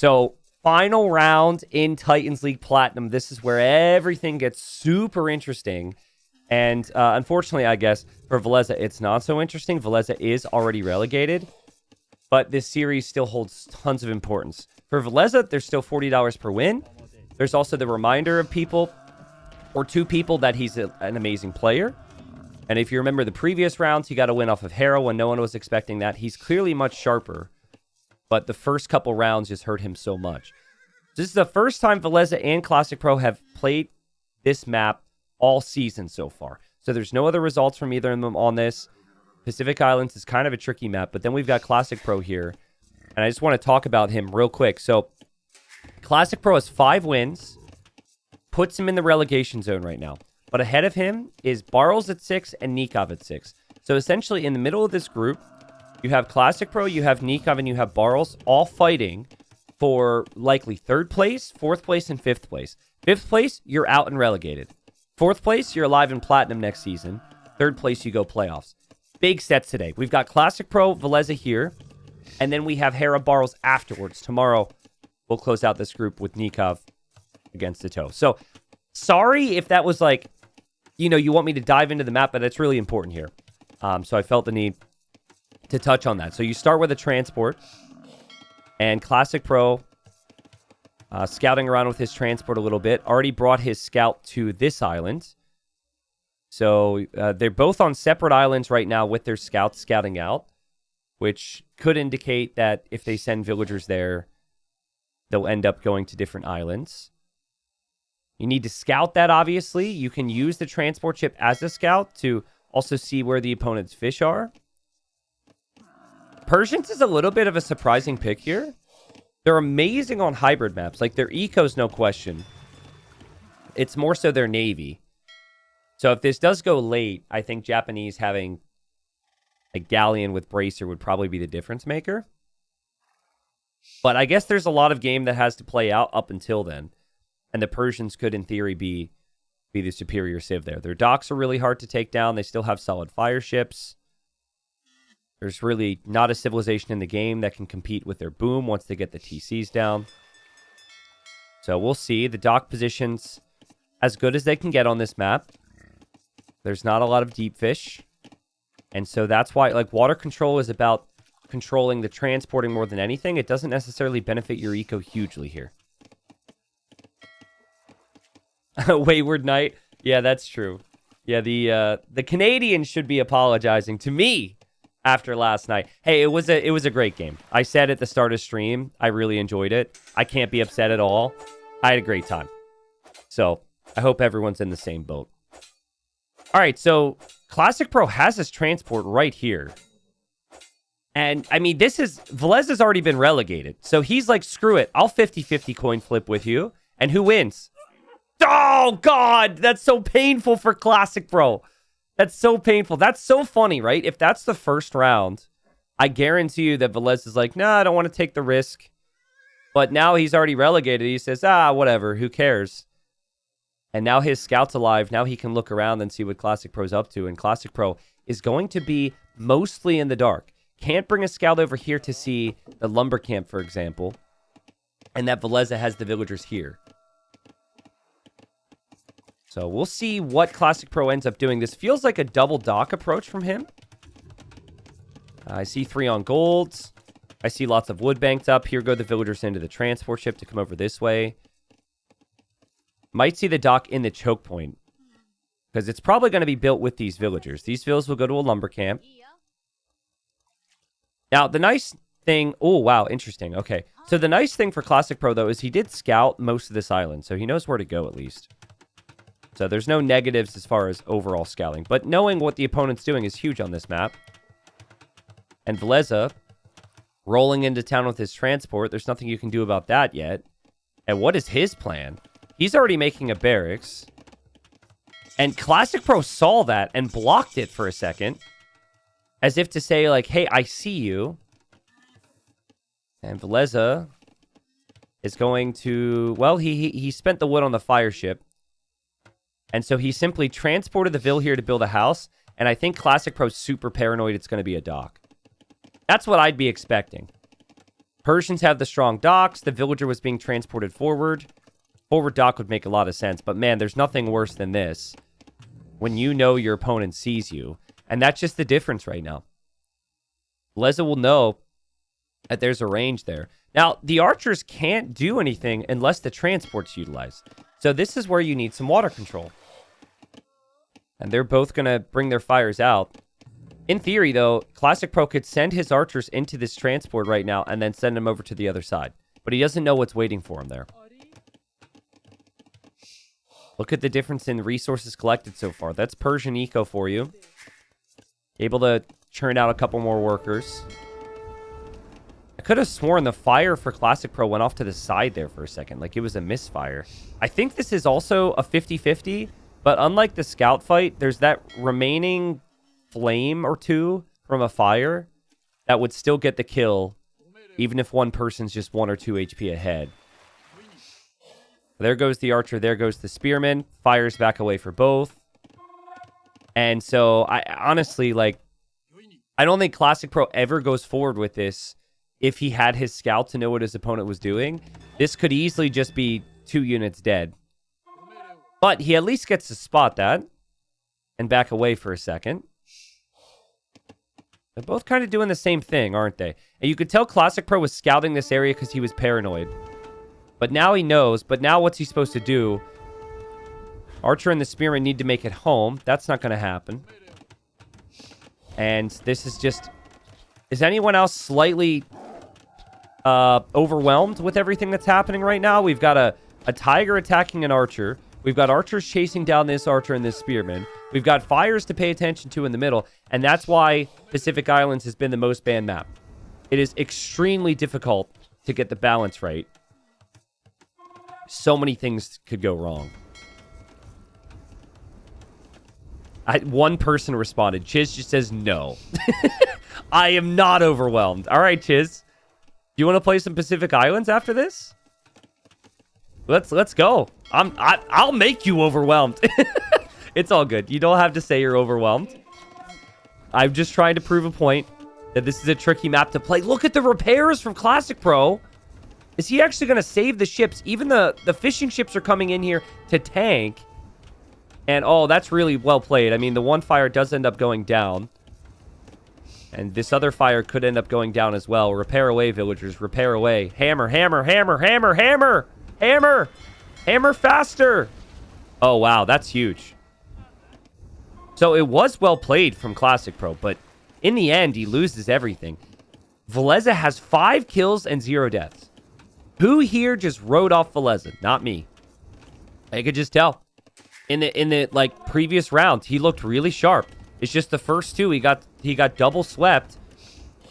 So, final round in Titans League Platinum. This is where everything gets super interesting. And unfortunately, I guess, for Villese, it's not so interesting. Villese is already relegated. But this series still holds tons of importance. For Villese, there's still $40 per win. There's also the reminder of people, or two people, that he's an amazing player. And if you remember the previous rounds, he got a win off of Hera when no one was expecting that. He's clearly much sharper. But the first couple rounds just hurt him so much. This is the first time Villese and Classicpro have played this map all season so far. So there's no other results from either of them on this. Pacific Islands is kind of a tricky map, but then we've got Classicpro here. And I just want to talk about him real quick. So Classicpro has 5 wins, puts him in the relegation zone right now. But ahead of him is Barles at 6 and Nikov at 6. So essentially in the middle of this group, you have Classicpro, you have Nikov, and you have Barles all fighting for likely 3rd place, 4th place, and 5th place. 5th place, you're out and relegated. 4th place, you're alive in Platinum next season. 3rd place, you go playoffs. Big sets today. We've got Classicpro, Villese here, and then we have Hera Barles afterwards. Tomorrow, we'll close out this group with Nikov against the toe. So, sorry if that was like, you want me to dive into the map, but it's really important here. So I felt the need to touch on that. So you start with a transport, and Classicpro, scouting around with his transport a little bit, already brought his scout to this island. So they're both on separate islands right now with their scouts scouting out, which could indicate that if they send villagers there, they'll end up going to different islands. You need to scout that, obviously. You can use the transport ship as a scout to also see where the opponent's fish are. Persians is a little bit of a surprising pick here. They're amazing on hybrid maps. Like, their eco's no question. It's more so their navy. So if this does go late, I think Japanese having a galleon with bracer would probably be the difference maker. But I guess there's a lot of game that has to play out up until then. And the Persians could, in theory, be the superior civ there. Their docks are really hard to take down. They still have solid fire ships. There's really not a civilization in the game that can compete with their boom once they get the TCs down. So we'll see. The dock positions as good as they can get on this map. There's not a lot of deep fish. And so that's why, like, water control is about controlling the transporting more than anything. It doesn't necessarily benefit your eco hugely here. Wayward Knight. Yeah, that's true. Yeah, the Canadians should be apologizing to me after last night. Hey, it was a great game. I said at the start of stream, I really enjoyed it. I can't be upset at all. I had a great time. So, I hope everyone's in the same boat. All right, so Classicpro has his transport right here. And, I mean, Villese has already been relegated. So he's like, screw it. I'll 50-50 coin flip with you. And who wins? Oh, God! That's so painful for Classicpro. That's so painful. That's so funny, right? If that's the first round, I guarantee you that Villese is like, nah, I don't want to take the risk. But now he's already relegated. He says, whatever. Who cares? And now his scout's alive. Now he can look around and see what Classicpro's up to. And Classicpro is going to be mostly in the dark. Can't bring a scout over here to see the lumber camp, for example. And that Villese has the villagers here. So we'll see what Classicpro ends up doing. This feels like a double dock approach from him. I see 3 on golds. I see lots of wood banked up. Here go the villagers into the transport ship to come over this way. Might see the dock in the choke point. Because it's probably going to be built with these villagers. These villas will go to a lumber camp. Now, the nice thing... Oh, wow, interesting. Okay. So the nice thing for Classicpro, though, is he did scout most of this island. So he knows where to go, at least. So there's no negatives as far as overall scouting. But knowing what the opponent's doing is huge on this map. And Villese, rolling into town with his transport. There's nothing you can do about that yet. And what is his plan? He's already making a barracks. And Classicpro saw that and blocked it for a second. As if to say, like, hey, I see you. And Villese is going to... Well, he spent the wood on the fire ship. And so he simply transported the Vill here to build a house. And I think Classicpro's super paranoid it's going to be a dock. That's what I'd be expecting. Persians have the strong docks. The villager was being transported forward. Forward dock would make a lot of sense. But man, there's nothing worse than this. When you know your opponent sees you. And that's just the difference right now. Villese will know that there's a range there. Now, the archers can't do anything unless the transport's utilized. So this is where you need some water control. And they're both going to bring their fires out. In theory, though, Classicpro could send his archers into this transport right now and then send them over to the other side. But he doesn't know what's waiting for him there. Look at the difference in resources collected so far. That's Persian eco for you. Able to churn out a couple more workers. I could have sworn the fire for Classicpro went off to the side there for a second. Like it was a misfire. I think this is also a 50-50. But unlike the scout fight, there's that remaining flame or two from a fire that would still get the kill, even if one person's just 1 or 2 HP ahead. There goes the archer, there goes the spearman. Fires back away for both. And so, I honestly, like, I don't think Classicpro ever goes forward with this if he had his scout to know what his opponent was doing. This could easily just be 2 units dead. But he at least gets to spot that and back away for a second. They're both kind of doing the same thing, aren't they? And you could tell Classicpro was scouting this area because he was paranoid. But now he knows. But now what's he supposed to do? Archer and the spearman need to make it home. That's not going to happen. And this is just... Is anyone else slightly overwhelmed with everything that's happening right now? We've got a tiger attacking an archer. We've got archers chasing down this archer and this spearman. We've got fires to pay attention to in the middle. And that's why Pacific Islands has been the most banned map. It is extremely difficult to get the balance right. So many things could go wrong. One person responded. Chiz just says no. I am not overwhelmed. All right, Chiz. Do you want to play some Pacific Islands after this? Let's go. I'll make you overwhelmed. It's all good. You don't have to say you're overwhelmed. I'm just trying to prove a point that this is a tricky map to play. Look at the repairs from Classicpro. Is he actually going to save the ships? Even the fishing ships are coming in here to tank. And, oh, that's really well played. I mean, the one fire does end up going down. And this other fire could end up going down as well. Repair away, villagers. Repair away. Hammer, hammer, hammer, hammer, hammer. Hammer. Hammer faster. Oh, wow. That's huge. So it was well played from Classicpro, but in the end, he loses everything. Villese has 5 kills and 0 deaths. Who here just rode off Villese? Not me. I could just tell. In the like previous round, he looked really sharp. It's just the first 2 he got double swept,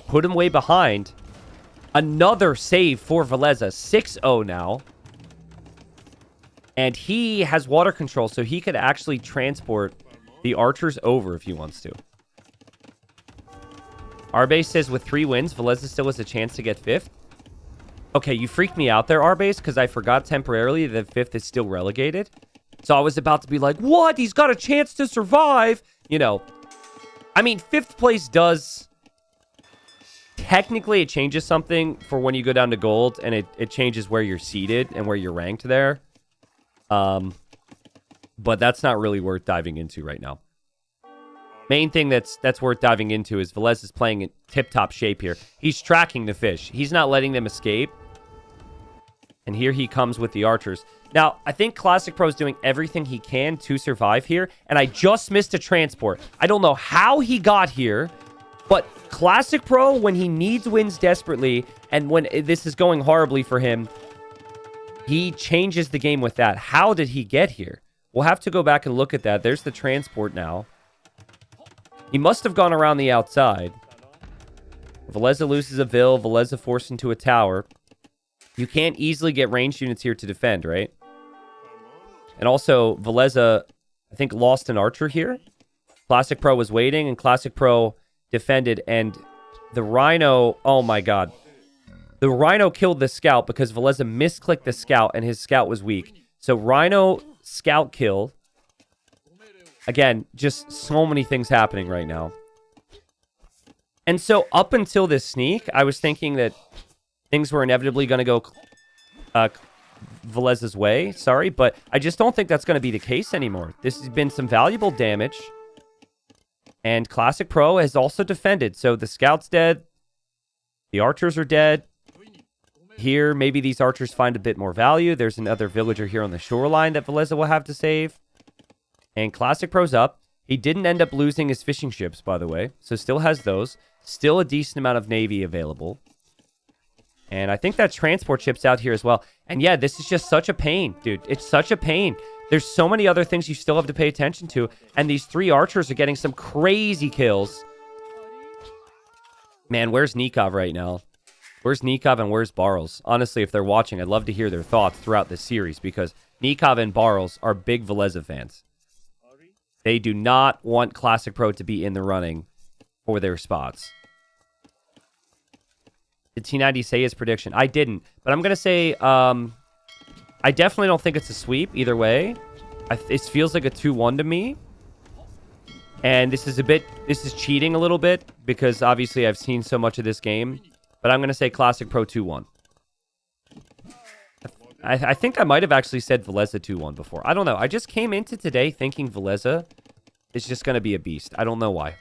put him way behind. Another save for Villese, 6-0 now. And he has water control, so he could actually transport the archers over if he wants to. Arbase says with 3 wins, Villese still has a chance to get 5th. Okay, you freaked me out there, Arbase, because I forgot temporarily that 5th is still relegated. So I was about to be like, what? He's got a chance to survive. You know, I mean, 5th place does... Technically, it changes something for when you go down to gold, and it changes where you're seated and where you're ranked there. But that's not really worth diving into right now. Main thing that's worth diving into is Villese is playing in tip-top shape here. He's tracking the fish. He's not letting them escape. And here he comes with the archers. Now, I think Classicpro is doing everything he can to survive here. And I just missed a transport. I don't know how he got here. But Classicpro, when he needs wins desperately, and when this is going horribly for him, he changes the game with that. How did he get here? We'll have to go back and look at that. There's the transport now. He must have gone around the outside. Villese loses a Vill. Villese forced into a tower. You can't easily get ranged units here to defend, right? And also, Villese, I think, lost an archer here. Classicpro was waiting, and Classicpro defended. And the Rhino, oh my god. The Rhino killed the scout because Villese misclicked the scout, and his scout was weak. So Rhino scout kill. Again, just so many things happening right now. And so up until this sneak, I was thinking that things were inevitably going to go Villese's way. Sorry, but I just don't think that's going to be the case anymore. This has been some valuable damage. And Classic Pro has also defended. So the scout's dead. The archers are dead. Here, maybe these archers find a bit more value. There's another villager here on the shoreline that Villese will have to save. And Classic Pro's up. He didn't end up losing his fishing ships, by the way. So still has those. Still a decent amount of navy available. And I think that transport ship's out here as well. And yeah, this is just such a pain, dude. It's such a pain. There's so many other things you still have to pay attention to. And these 3 archers are getting some crazy kills. Man, where's Nikov right now? Where's Nikov and where's Barles? Honestly, if they're watching, I'd love to hear their thoughts throughout this series because Nikov and Barles are big Villese fans. They do not want Classic Pro to be in the running for their spots. Did T90 say his prediction? I didn't, but I'm going to say I definitely don't think it's a sweep either way. It feels like a 2-1 to me. And this is cheating a little bit because obviously I've seen so much of this game. But I'm going to say Classic Pro 2-1. I think I might have actually said Villese 2-1 before. I don't know. I just came into today thinking Villese is just going to be a beast. I don't know why.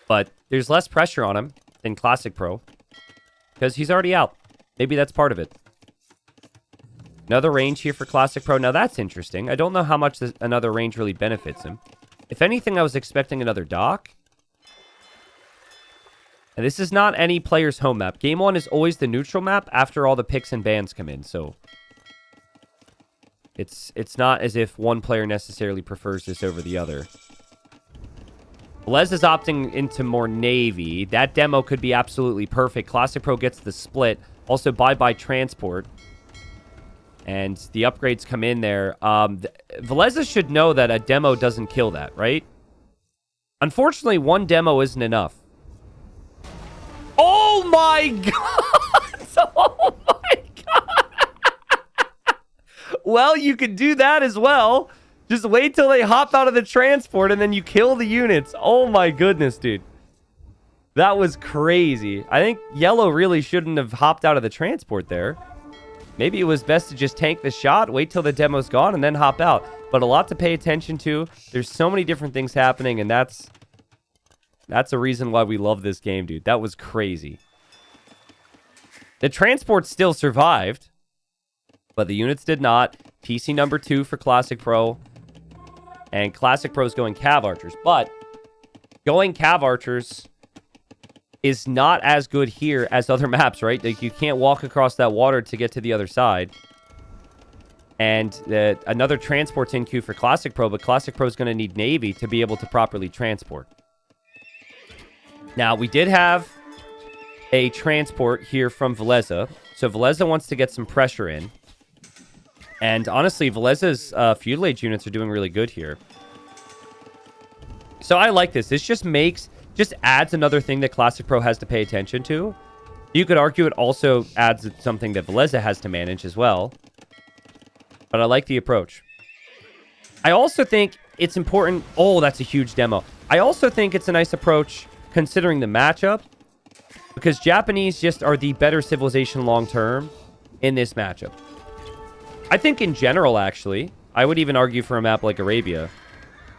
But there's less pressure on him than Classic Pro because he's already out. Maybe that's part of it. Another range here for Classic Pro. Now that's interesting. I don't know how much another range really benefits him. If anything, I was expecting another dock. And this is not any player's home map. Game 1 is always the neutral map after all the picks and bans come in. So it's not as if one player necessarily prefers this over the other. Les is opting into more Navy. That demo could be absolutely perfect. Classic Pro gets the split. Also, bye-bye transport. And the upgrades come in there. Villese should know that a demo doesn't kill that, right? Unfortunately, one demo isn't enough. Oh my god! Oh my god! Well, you could do that as well. Just wait till they hop out of the transport and then you kill the units. Oh my goodness, dude. That was crazy. I think yellow really shouldn't have hopped out of the transport there. Maybe it was best to just tank the shot, wait till the demo's gone, and then hop out. But a lot to pay attention to. There's so many different things happening, and that's a reason why we love this game, dude. That was crazy. The transport still survived, but the units did not. PC number 2 for Classic Pro. And Classic Pro's going Cav Archers. But going Cav Archers is not as good here as other maps, right? Like, you can't walk across that water to get to the other side. And another transport's in queue for Classic Pro, but Classic Pro is going to need Navy to be able to properly transport. Now, we did have a transport here from Villese. So Villese wants to get some pressure in. And honestly, Villese's Feudal Age units are doing really good here. So I like this. This just adds another thing that Classic Pro has to pay attention to. You could argue it also adds something that Villese has to manage as well. But I like the approach. I also think it's important... Oh, that's a huge demo. I also think it's a nice approach considering the matchup. Because Japanese just are the better civilization long-term in this matchup. I think in general, actually. I would even argue for a map like Arabia.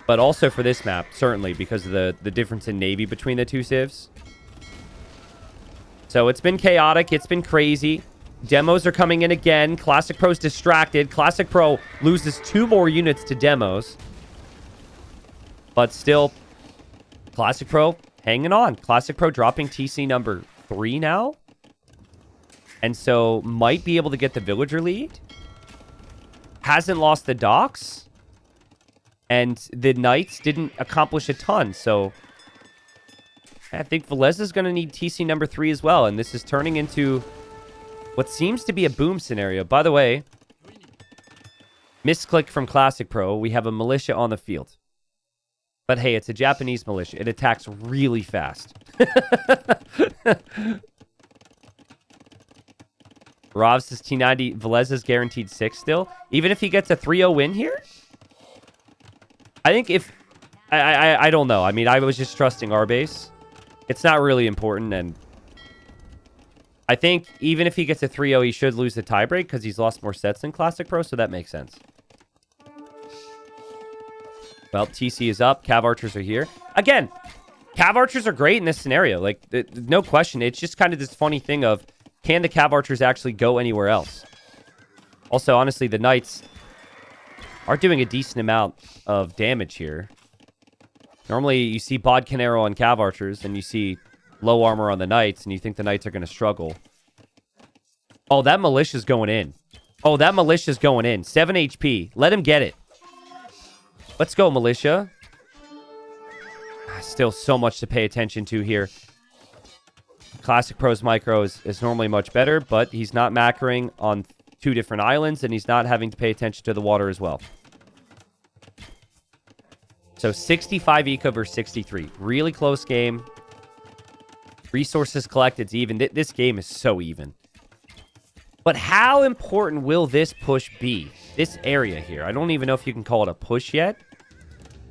But also for this map, certainly, because of the difference in Navy between the two civs. So it's been chaotic. It's been crazy. Demos are coming in again. Classic Pro's distracted. Classic Pro loses 2 more units to demos. But still, Classic Pro hanging on. Classic Pro dropping TC number 3 now. And so might be able to get the villager lead. Hasn't lost the docks. And the Knights didn't accomplish a ton. So I think Villese is going to need TC number 3 as well. And this is turning into what seems to be a boom scenario. By the way, misclick from Classic Pro. We have a militia on the field. But hey, it's a Japanese militia. It attacks really fast. Rav says T90. Villese is guaranteed 6 still. Even if he gets a 3-0 win here? I think if... I don't know. I mean, I was just trusting our base. It's not really important, and I think even if he gets a 3-0, he should lose the tiebreak because he's lost more sets than Classic Pro, so that makes sense. Well, TC is up. Cav Archers are here. Again, Cav Archers are great in this scenario. Like, no question. It's just kind of this funny thing of, can the Cav Archers actually go anywhere else? Also, honestly, the Knights are doing a decent amount of damage here. Normally, you see Bodkin Arrow on Cav Archers, and you see low armor on the Knights, and you think the Knights are going to struggle. Oh, that Militia's going in. Oh, that Militia's going in. 7 HP. Let him get it. Let's go, Militia. Still so much to pay attention to here. Classic Pro's micro is normally much better, but he's not macroing on 2 different islands, and he's not having to pay attention to the water as well. So 65 eco versus 63. Really close game. Resources collected even. This game is so even. But how important will this push be? This area here. I don't even know if you can call it a push yet.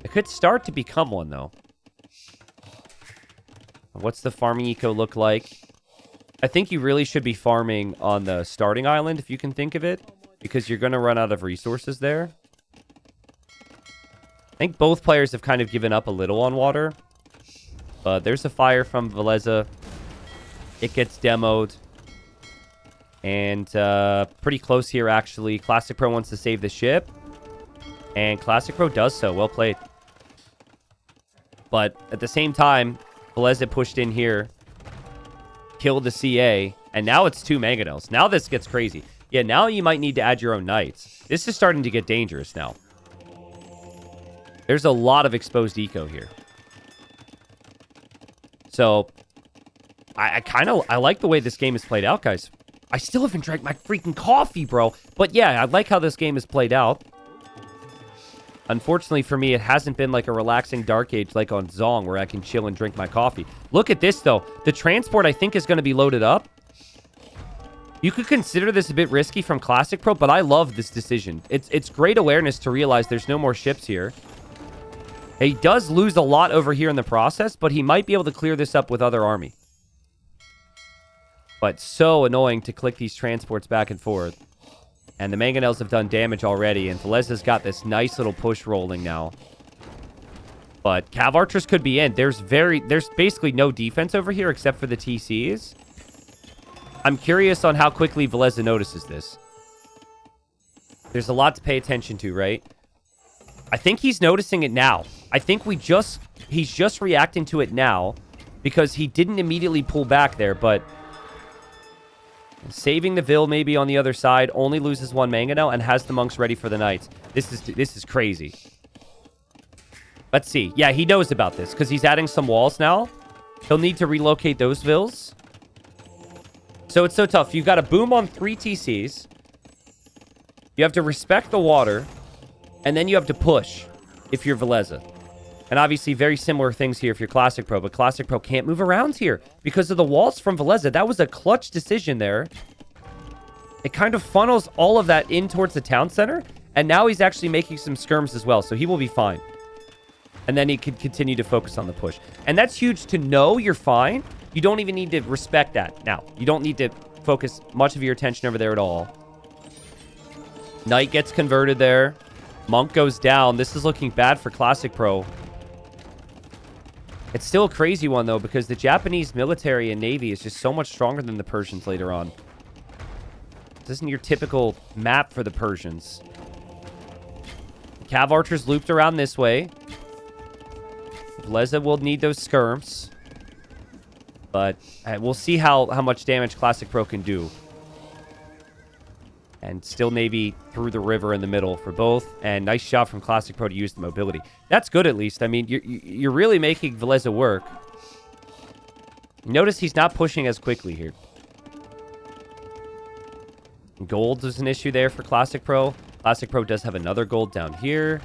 It could start to become one, though. What's the farming eco look like? I think you really should be farming on the starting island, if you can think of it, because you're going to run out of resources there. I think both players have kind of given up a little on water. But there's a fire from Villese. It gets demoed. And pretty close here, actually. Classic Pro wants to save the ship. And Classic Pro does so. Well played. But at the same time, Villese pushed in here. Killed the CA. And now it's 2 Mangonels. Now this gets crazy. Yeah, now you might need to add your own Knights. This is starting to get dangerous now. There's a lot of exposed eco here. So, I like the way this game is played out, guys. I still haven't drank my freaking coffee, bro. But yeah, I like how this game is played out. Unfortunately for me, it hasn't been like a relaxing Dark Age like on Zong where I can chill and drink my coffee. Look at this, though. The transport, I think, is going to be loaded up. You could consider this a bit risky from Classic Pro, but I love this decision. It's great awareness to realize there's no more ships here. He does lose a lot over here in the process, but he might be able to clear this up with other army. But so annoying to click these transports back and forth. And the Mangonels have done damage already, and Vilese's got this nice little push rolling now. But Cav Archers could be in. There's basically no defense over here except for the TCs. I'm curious on how quickly Villese notices this. There's a lot to pay attention to, right? I think he's noticing it now. I think he's just reacting to it now because he didn't immediately pull back there, but saving the Vil maybe on the other side, only loses 1 Mangonel and has the monks ready for the Knights. This is crazy. Let's see. Yeah, he knows about this because he's adding some walls now. He'll need to relocate those Vils. So it's so tough. You've got to boom on 3 TCs. You have to respect the water. And then you have to push if you're Villese. And obviously very similar things here if you're Classic Pro. But Classic Pro can't move around here because of the walls from Villese. That was a clutch decision there. It kind of funnels all of that in towards the town center. And now he's actually making some skirms as well. So he will be fine. And then he can continue to focus on the push. And that's huge to know you're fine. You don't even need to respect that now. You don't need to focus much of your attention over there at all. Knight gets converted there. Monk goes down. This is looking bad for Classic Pro. It's still a crazy one, though, because the Japanese military and navy is just so much stronger than the Persians later on. This isn't your typical map for the Persians. Cav Archers looped around this way. Villese will need those skirms. But we'll see how much damage Classic Pro can do. And still Navy through the river in the middle for both. And nice shot from Classic Pro to use the mobility. That's good, at least. I mean, you're really making Villese work. Notice he's not pushing as quickly here. Gold is an issue there for Classic Pro. Classic Pro does have another gold down here.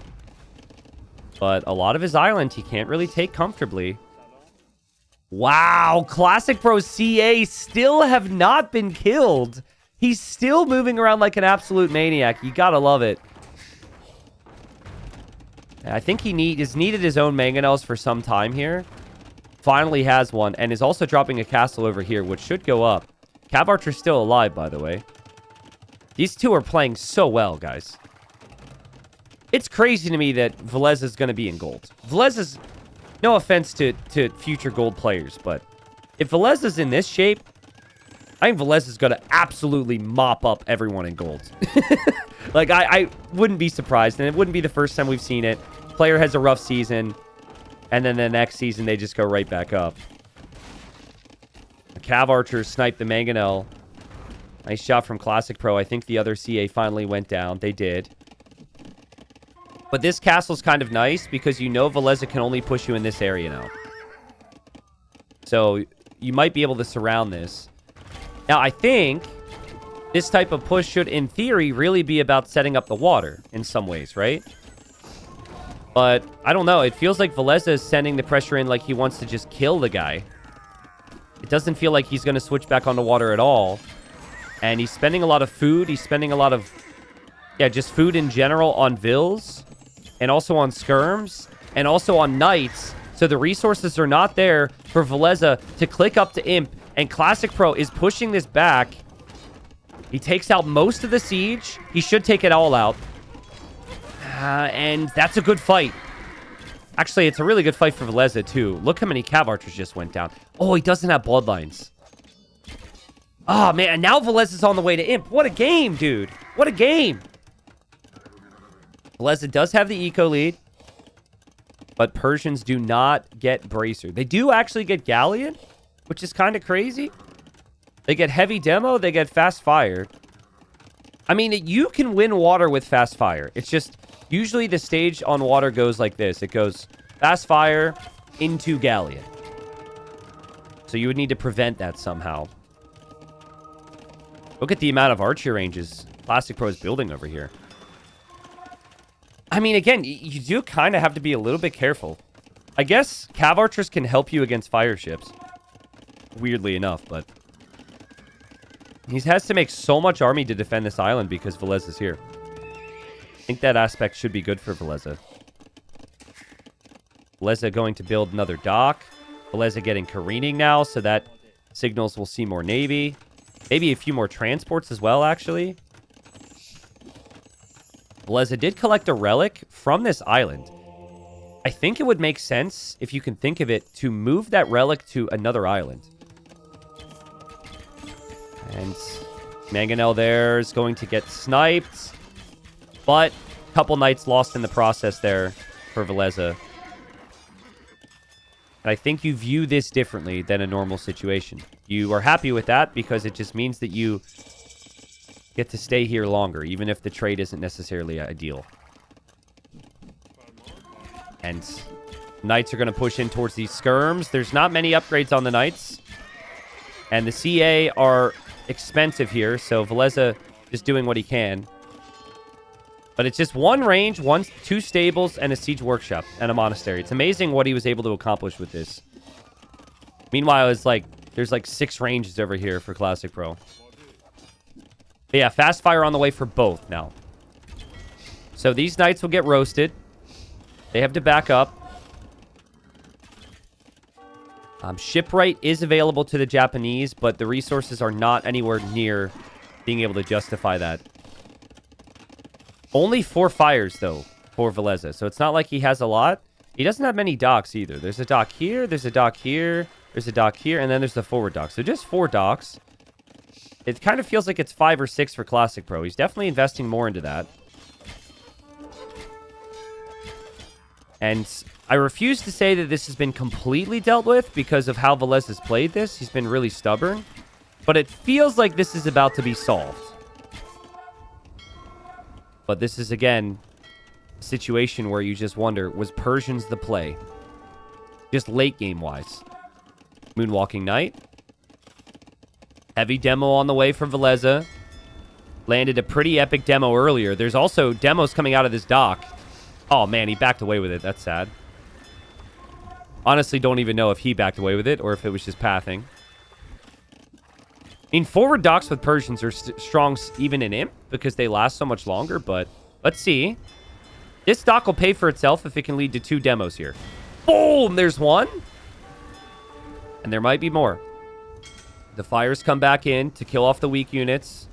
But a lot of his island he can't really take comfortably. Wow, Classic Pro CA still have not been killed. He's still moving around like an absolute maniac. You gotta love it. I think he has needed his own Mangonels for some time here. Finally has one, and is also dropping a castle over here, which should go up. Cav Archer's still alive, by the way. These two are playing so well, guys. It's crazy to me that Villese is going to be in gold. Villese is... No offense to future gold players, but if Villese is in this shape, I think Villese is going to absolutely mop up everyone in gold. Like, I wouldn't be surprised, and it wouldn't be the first time we've seen it. Player has a rough season, and then the next season they just go right back up. The Cav Archers sniped the Mangonel. Nice shot from Classicpro. I think the other CA finally went down. They did. But this castle's kind of nice because you know Villese can only push you in this area now. So you might be able to surround this. Now, I think this type of push should, in theory, really be about setting up the water in some ways, right? But I don't know. It feels like Villese is sending the pressure in like he wants to just kill the guy. It doesn't feel like he's going to switch back onto water at all. And he's spending a lot of food. He's spending a lot of, yeah, just food in general on Villes. And also on skirms. And also on knights. So the resources are not there for Villese to click up to Imp. And Classicpro is pushing this back. He takes out most of the siege. He should take it all out. And that's a good fight. Actually, it's a really good fight for Villese, too. Look how many Cav Archers just went down. Oh, he doesn't have bloodlines. Oh, man. And now Villese is on the way to Imp. What a game, dude. What a game. Villese does have the eco lead. But Persians do not get Bracer. They do actually get Galleon, which is kind of crazy. They get heavy demo. They get fast fire. I mean, you can win water with fast fire. It's just usually the stage on water goes like this. It goes fast fire into Galleon. So you would need to prevent that somehow. Look at the amount of archery ranges Classicpro is building over here. I mean, again, you do kind of have to be a little bit careful. I guess Cav Archers can help you against fire ships. Weirdly enough, but... he has to make so much army to defend this island because Villese is here. I think that aspect should be good for Villese. Villese going to build another dock. Villese getting careening now, so that signals we'll see more navy. Maybe a few more transports as well, actually. Villese did collect a relic from this island. I think it would make sense, if you can think of it, to move that relic to another island. And Mangonel there is going to get sniped. But a couple knights lost in the process there for Villese. And I think you view this differently than a normal situation. You are happy with that because it just means that you get to stay here longer, even if the trade isn't necessarily ideal. And knights are going to push in towards these skirms. There's not many upgrades on the knights. And the CA are expensive here, so Villese is doing what he can. But it's just one range, two stables, and a siege workshop, and a monastery. It's amazing what he was able to accomplish with this. Meanwhile, it's like there's like 6 ranges over here for Classicpro. But yeah, fast fire on the way for both now. So these knights will get roasted. They have to back up. Shipwright is available to the Japanese, but the resources are not anywhere near being able to justify that. Only 4 fires, though, for Villese. So it's not like he has a lot. He doesn't have many docks, either. There's a dock here, there's a dock here, there's a dock here, and then there's the forward dock. So just 4 docks. It kind of feels like it's 5 or 6 for Classicpro. He's definitely investing more into that. And I refuse to say that this has been completely dealt with because of how Villese has played this. He's been really stubborn. But it feels like this is about to be solved. But this is, again, a situation where you just wonder, was Persians the play? Just late game-wise. Moonwalking Knight. Heavy demo on the way for Villese. Landed a pretty epic demo earlier. There's also demos coming out of this dock. Oh, man, he backed away with it. That's sad. Honestly, don't even know if he backed away with it or if it was just pathing. I mean, forward docks with Persians are strong even in Imp because they last so much longer, but let's see. This dock will pay for itself if it can lead to 2 demos here. Boom! There's one. And there might be more. The fires come back in to kill off the weak units.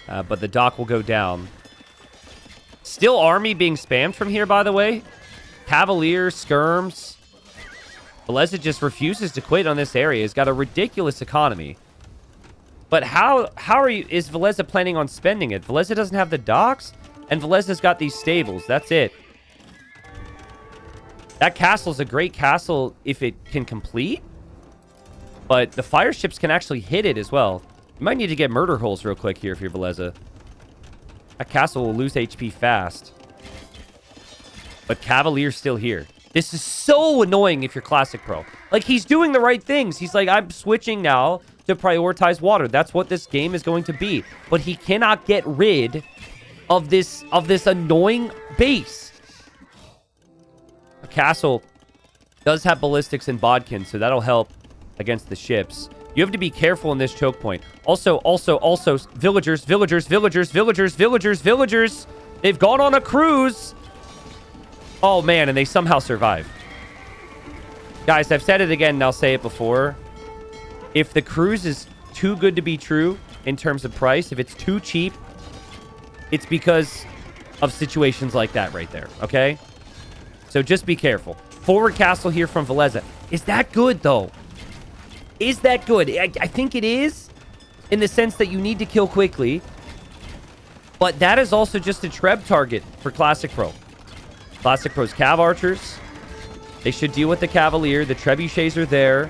But the dock will go down. Still army being spammed from here, by the way. Cavaliers, skirms. Villese just refuses to quit on this area. He's got a ridiculous economy. But how is Villese planning on spending it? Villese doesn't have the docks, and Villese's got these stables. That's it. That castle's a great castle if it can complete. But the fire ships can actually hit it as well. You might need to get murder holes real quick here if you're Villese. That castle will lose HP fast. But Cavalier's still here. This is so annoying if you're Classicpro. Like, he's doing the right things. He's like, I'm switching now to prioritize water. That's what this game is going to be. But he cannot get rid of this annoying base. A castle does have ballistics and bodkin, so that'll help against the ships. You have to be careful in this choke point. Also, villagers. They've gone on a cruise. Oh, man, and they somehow survive. Guys, I've said it again, and I'll say it before. If the cruise is too good to be true in terms of price, if it's too cheap, it's because of situations like that right there, okay? So just be careful. Forward castle here from Villese. Is that good, though? Is that good? I think it is, in the sense that you need to kill quickly. But that is also just a Treb target for Classicpro. Classicpro's Cav Archers. They should deal with the Cavalier. The Trebuchets are there.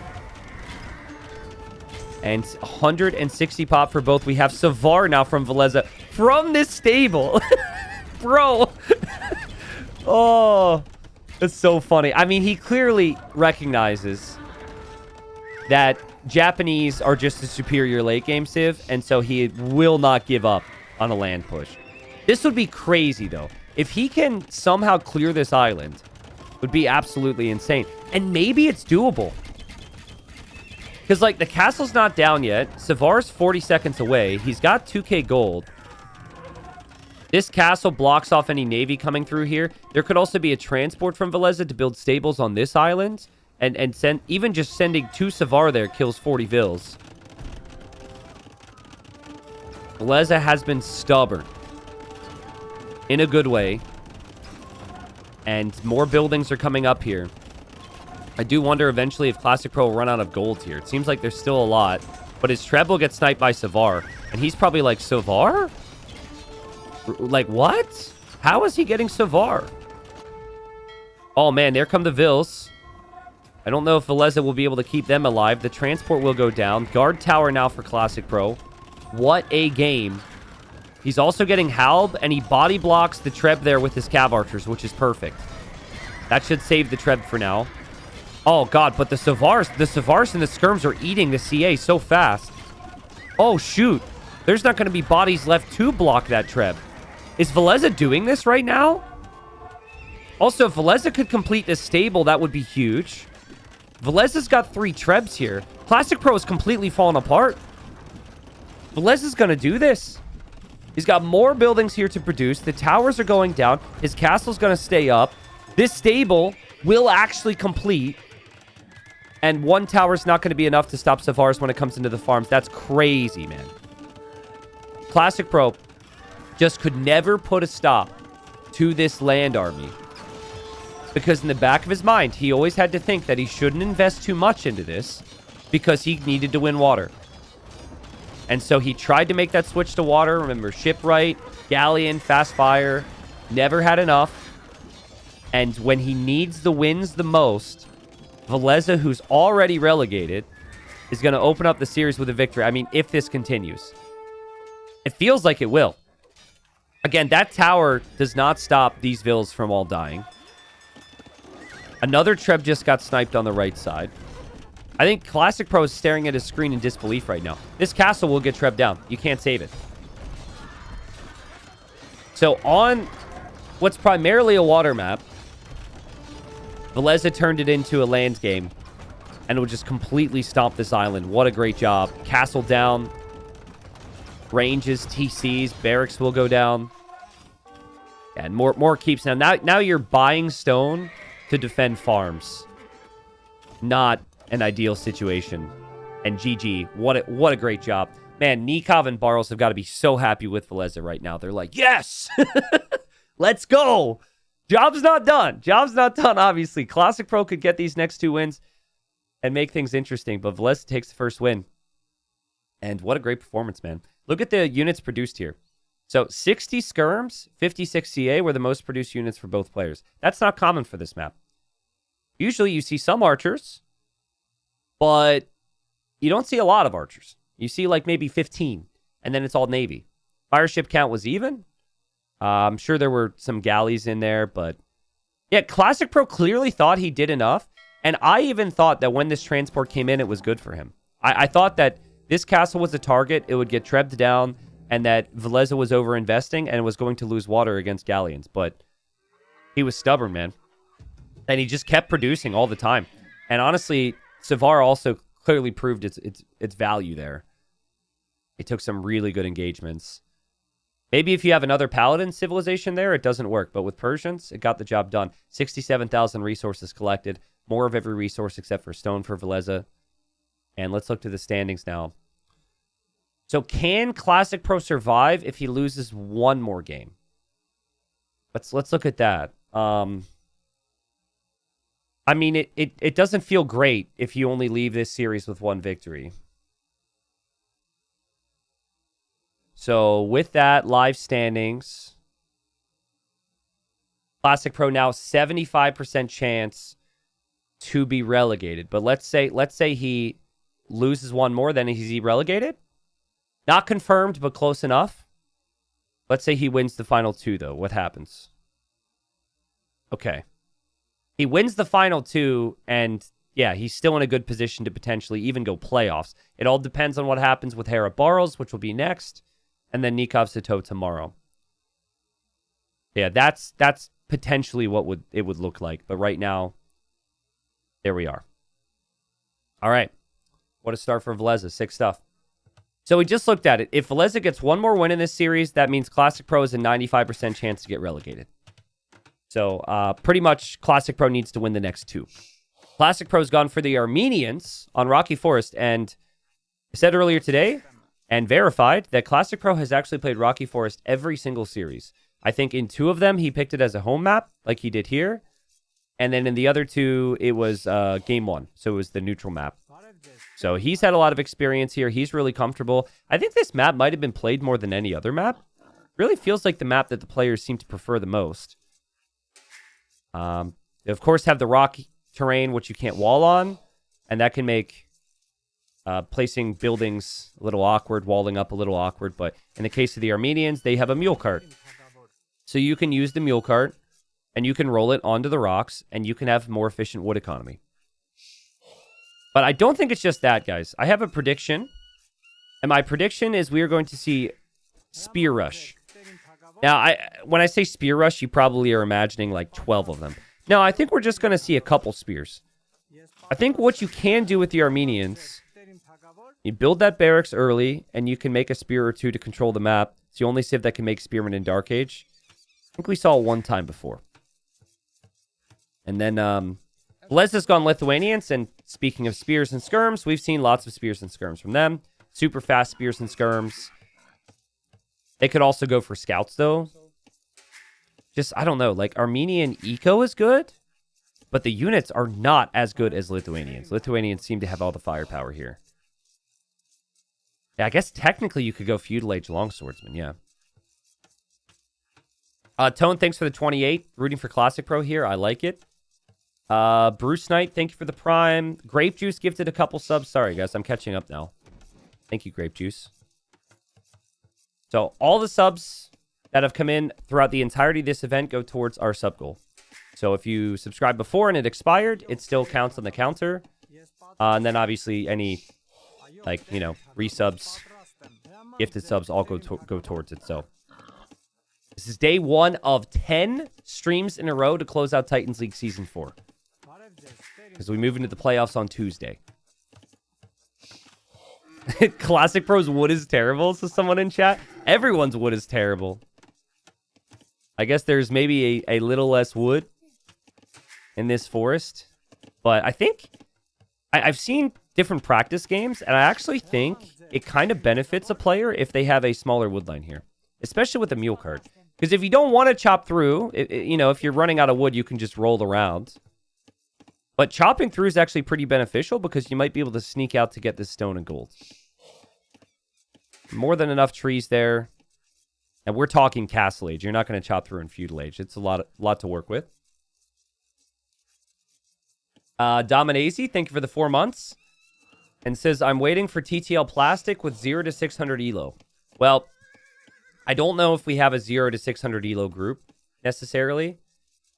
And 160 pop for both. We have Savar now from Villese. From this stable. Bro. Oh. That's so funny. I mean, he clearly recognizes that Japanese are just a superior late game civ. And so he will not give up on a land push. This would be crazy, though. If he can somehow clear this island, it would be absolutely insane. And maybe it's doable. Because, like, the castle's not down yet. Savar's 40 seconds away. He's got 2k gold. This castle blocks off any navy coming through here. There could also be a transport from Villese to build stables on this island. And send, even just sending 2 Savar there kills 40 Vills. Villese has been stubborn. In a good way. And more buildings are coming up here. I do wonder eventually if Classicpro will run out of gold here. It seems like there's still a lot. But his Treb will get sniped by Savar. And he's probably like, Savar? Like, what? How is he getting Savar? Oh, man, there come the Vills. I don't know if Villese will be able to keep them alive. The transport will go down. Guard tower now for Classicpro. What a game. He's also getting Halb, and he body blocks the Treb there with his Cav Archers, which is perfect. That should save the Treb for now. Oh, God, but the Savars and the Skirms are eating the CA so fast. Oh, shoot. There's not going to be bodies left to block that Treb. Is Villese doing this right now? Also, if Villese could complete this stable, that would be huge. Villese's got 3 Trebs here. Classicpro is completely fallen apart. Villese's going to do this. He's got more buildings here to produce. The towers are going down. His castle's going to stay up. This stable will actually complete. And 1 tower's not going to be enough to stop Savars when it comes into the farms. That's crazy, man. Classicpro just could never put a stop to this land army. Because in the back of his mind, he always had to think that he shouldn't invest too much into this because he needed to win water. And so he tried to make that switch to water. Remember, shipwright, galleon, fast fire. Never had enough. And when he needs the wins the most, Villese, who's already relegated, is going to open up the series with a victory. I mean, if this continues. It feels like it will. Again, that tower does not stop these Vills from all dying. Another Treb just got sniped on the right side. I think Classicpro is staring at his screen in disbelief right now. This castle will get Treb down. You can't save it. So on what's primarily a water map, Villese turned it into a land game. And it will just completely stomp this island. What a great job. Castle down. Ranges, TCs, barracks will go down. And more keeps now. Now you're buying stone to defend farms. Not an ideal situation And GG. What a great job. Man, Nikov and Barles have got to be so happy with Villese right now. They're like, yes! Let's go! Job's not done. Job's not done, obviously. Classicpro could get these next 2 wins and make things interesting, but Villese takes the first win. And what a great performance, man. Look at the units produced here. So 60 skirms, 56 CA were the most produced units for both players. That's not common for this map. Usually you see some archers, but you don't see a lot of archers. You see like maybe 15, and then it's all Navy. Fireship count was even. I'm sure there were some galleys in there, but yeah, Classicpro clearly thought he did enough. And I even thought that when this transport came in, it was good for him. I thought that this castle was a target, it would get trebbed down, and that Villese was over-investing and was going to lose water against galleons. But he was stubborn, man. And he just kept producing all the time. And honestly, Savar also clearly proved its value there. It took some really good engagements. Maybe if you have another Paladin civilization there, it doesn't work. But with Persians, it got the job done. 67,000 resources collected. More of every resource except for stone for Villese. And let's look to the standings now. So can Classicpro survive if he loses one more game? Let's look at that. I mean, it doesn't feel great if you only leave this series with one victory. So with that, live standings. Classicpro now 75% chance to be relegated. But let's say he loses one more, then is he relegated? Not confirmed, but close enough. Let's say he wins the final 2, though. What happens? Okay. He wins the final 2, and yeah, he's still in a good position to potentially even go playoffs. It all depends on what happens with Hera Barles, which will be next, and then Nikov Sato tomorrow. Yeah, that's potentially what it would look like. But right now, there we are. All right. What a start for Villese. Sick stuff. So we just looked at it. If Villese gets one more win in this series, that means Classicpro has a 95% chance to get relegated. So pretty much Classicpro needs to win the next 2. Classicpro's gone for the Armenians on Rocky Forest, and I said earlier today and verified that Classicpro has actually played Rocky Forest every single series. I think in 2 of them, he picked it as a home map, like he did here. And then in the other 2, it was game 1. So it was the neutral map. So he's had a lot of experience here. He's really comfortable. I think this map might have been played more than any other map. Really feels like the map that the players seem to prefer the most. They, of course, have the rock terrain, which you can't wall on. And that can make placing buildings a little awkward, walling up a little awkward. But in the case of the Armenians, they have a mule cart. So you can use the mule cart, and you can roll it onto the rocks, and you can have more efficient wood economy. But I don't think it's just that, guys. I have a prediction, and my prediction is we are going to see Spear Rush. Now, when I say Spear Rush, you probably are imagining like 12 of them. No, I think we're just going to see a couple spears. I think what you can do with the Armenians, you build that barracks early, and you can make a spear or 2 to control the map. It's the only civ that can make spearmen in Dark Age. I think we saw it one time before. And then Villese has gone Lithuanians, and speaking of spears and skirms, we've seen lots of spears and skirms from them. Super fast spears and skirms. They could also go for scouts, though. Just, I don't know, like Armenian eco is good, but the units are not as good as Lithuanians. Lithuanians seem to have all the firepower here. Yeah, I guess technically you could go Feudal Age Longswordsman, yeah. Tone, thanks for the 28. Rooting for Classicpro here. I like it. Bruce Knight, thank you for the Prime. Grape Juice gifted a couple subs. Sorry, guys. I'm catching up now. Thank you, Grape Juice. So all the subs that have come in throughout the entirety of this event go towards our sub goal. So if you subscribed before and it expired, it still counts on the counter. And then obviously any, like, you know, resubs, gifted subs all go towards it. So this is day 1 of 10 streams in a row to close out Titans League Season 4. Because we move into the playoffs on Tuesday. Classicpro's wood is terrible, so someone in chat. Everyone's wood is terrible. I guess there's maybe a little less wood in this forest. But I think I've seen different practice games, and I actually think it kind of benefits a player if they have a smaller wood line here, especially with the mule cart. Because if you don't want to chop through, you know, if you're running out of wood, you can just roll around. But chopping through is actually pretty beneficial because you might be able to sneak out to get this stone and gold. More than enough trees there. And we're talking Castle Age. You're not going to chop through in Feudal Age. It's a lot to work with. Dominazi, thank you for the 4 months. And says, I'm waiting for TTL Plastic with 0 to 600 elo. Well, I don't know if we have a 0 to 600 elo group necessarily.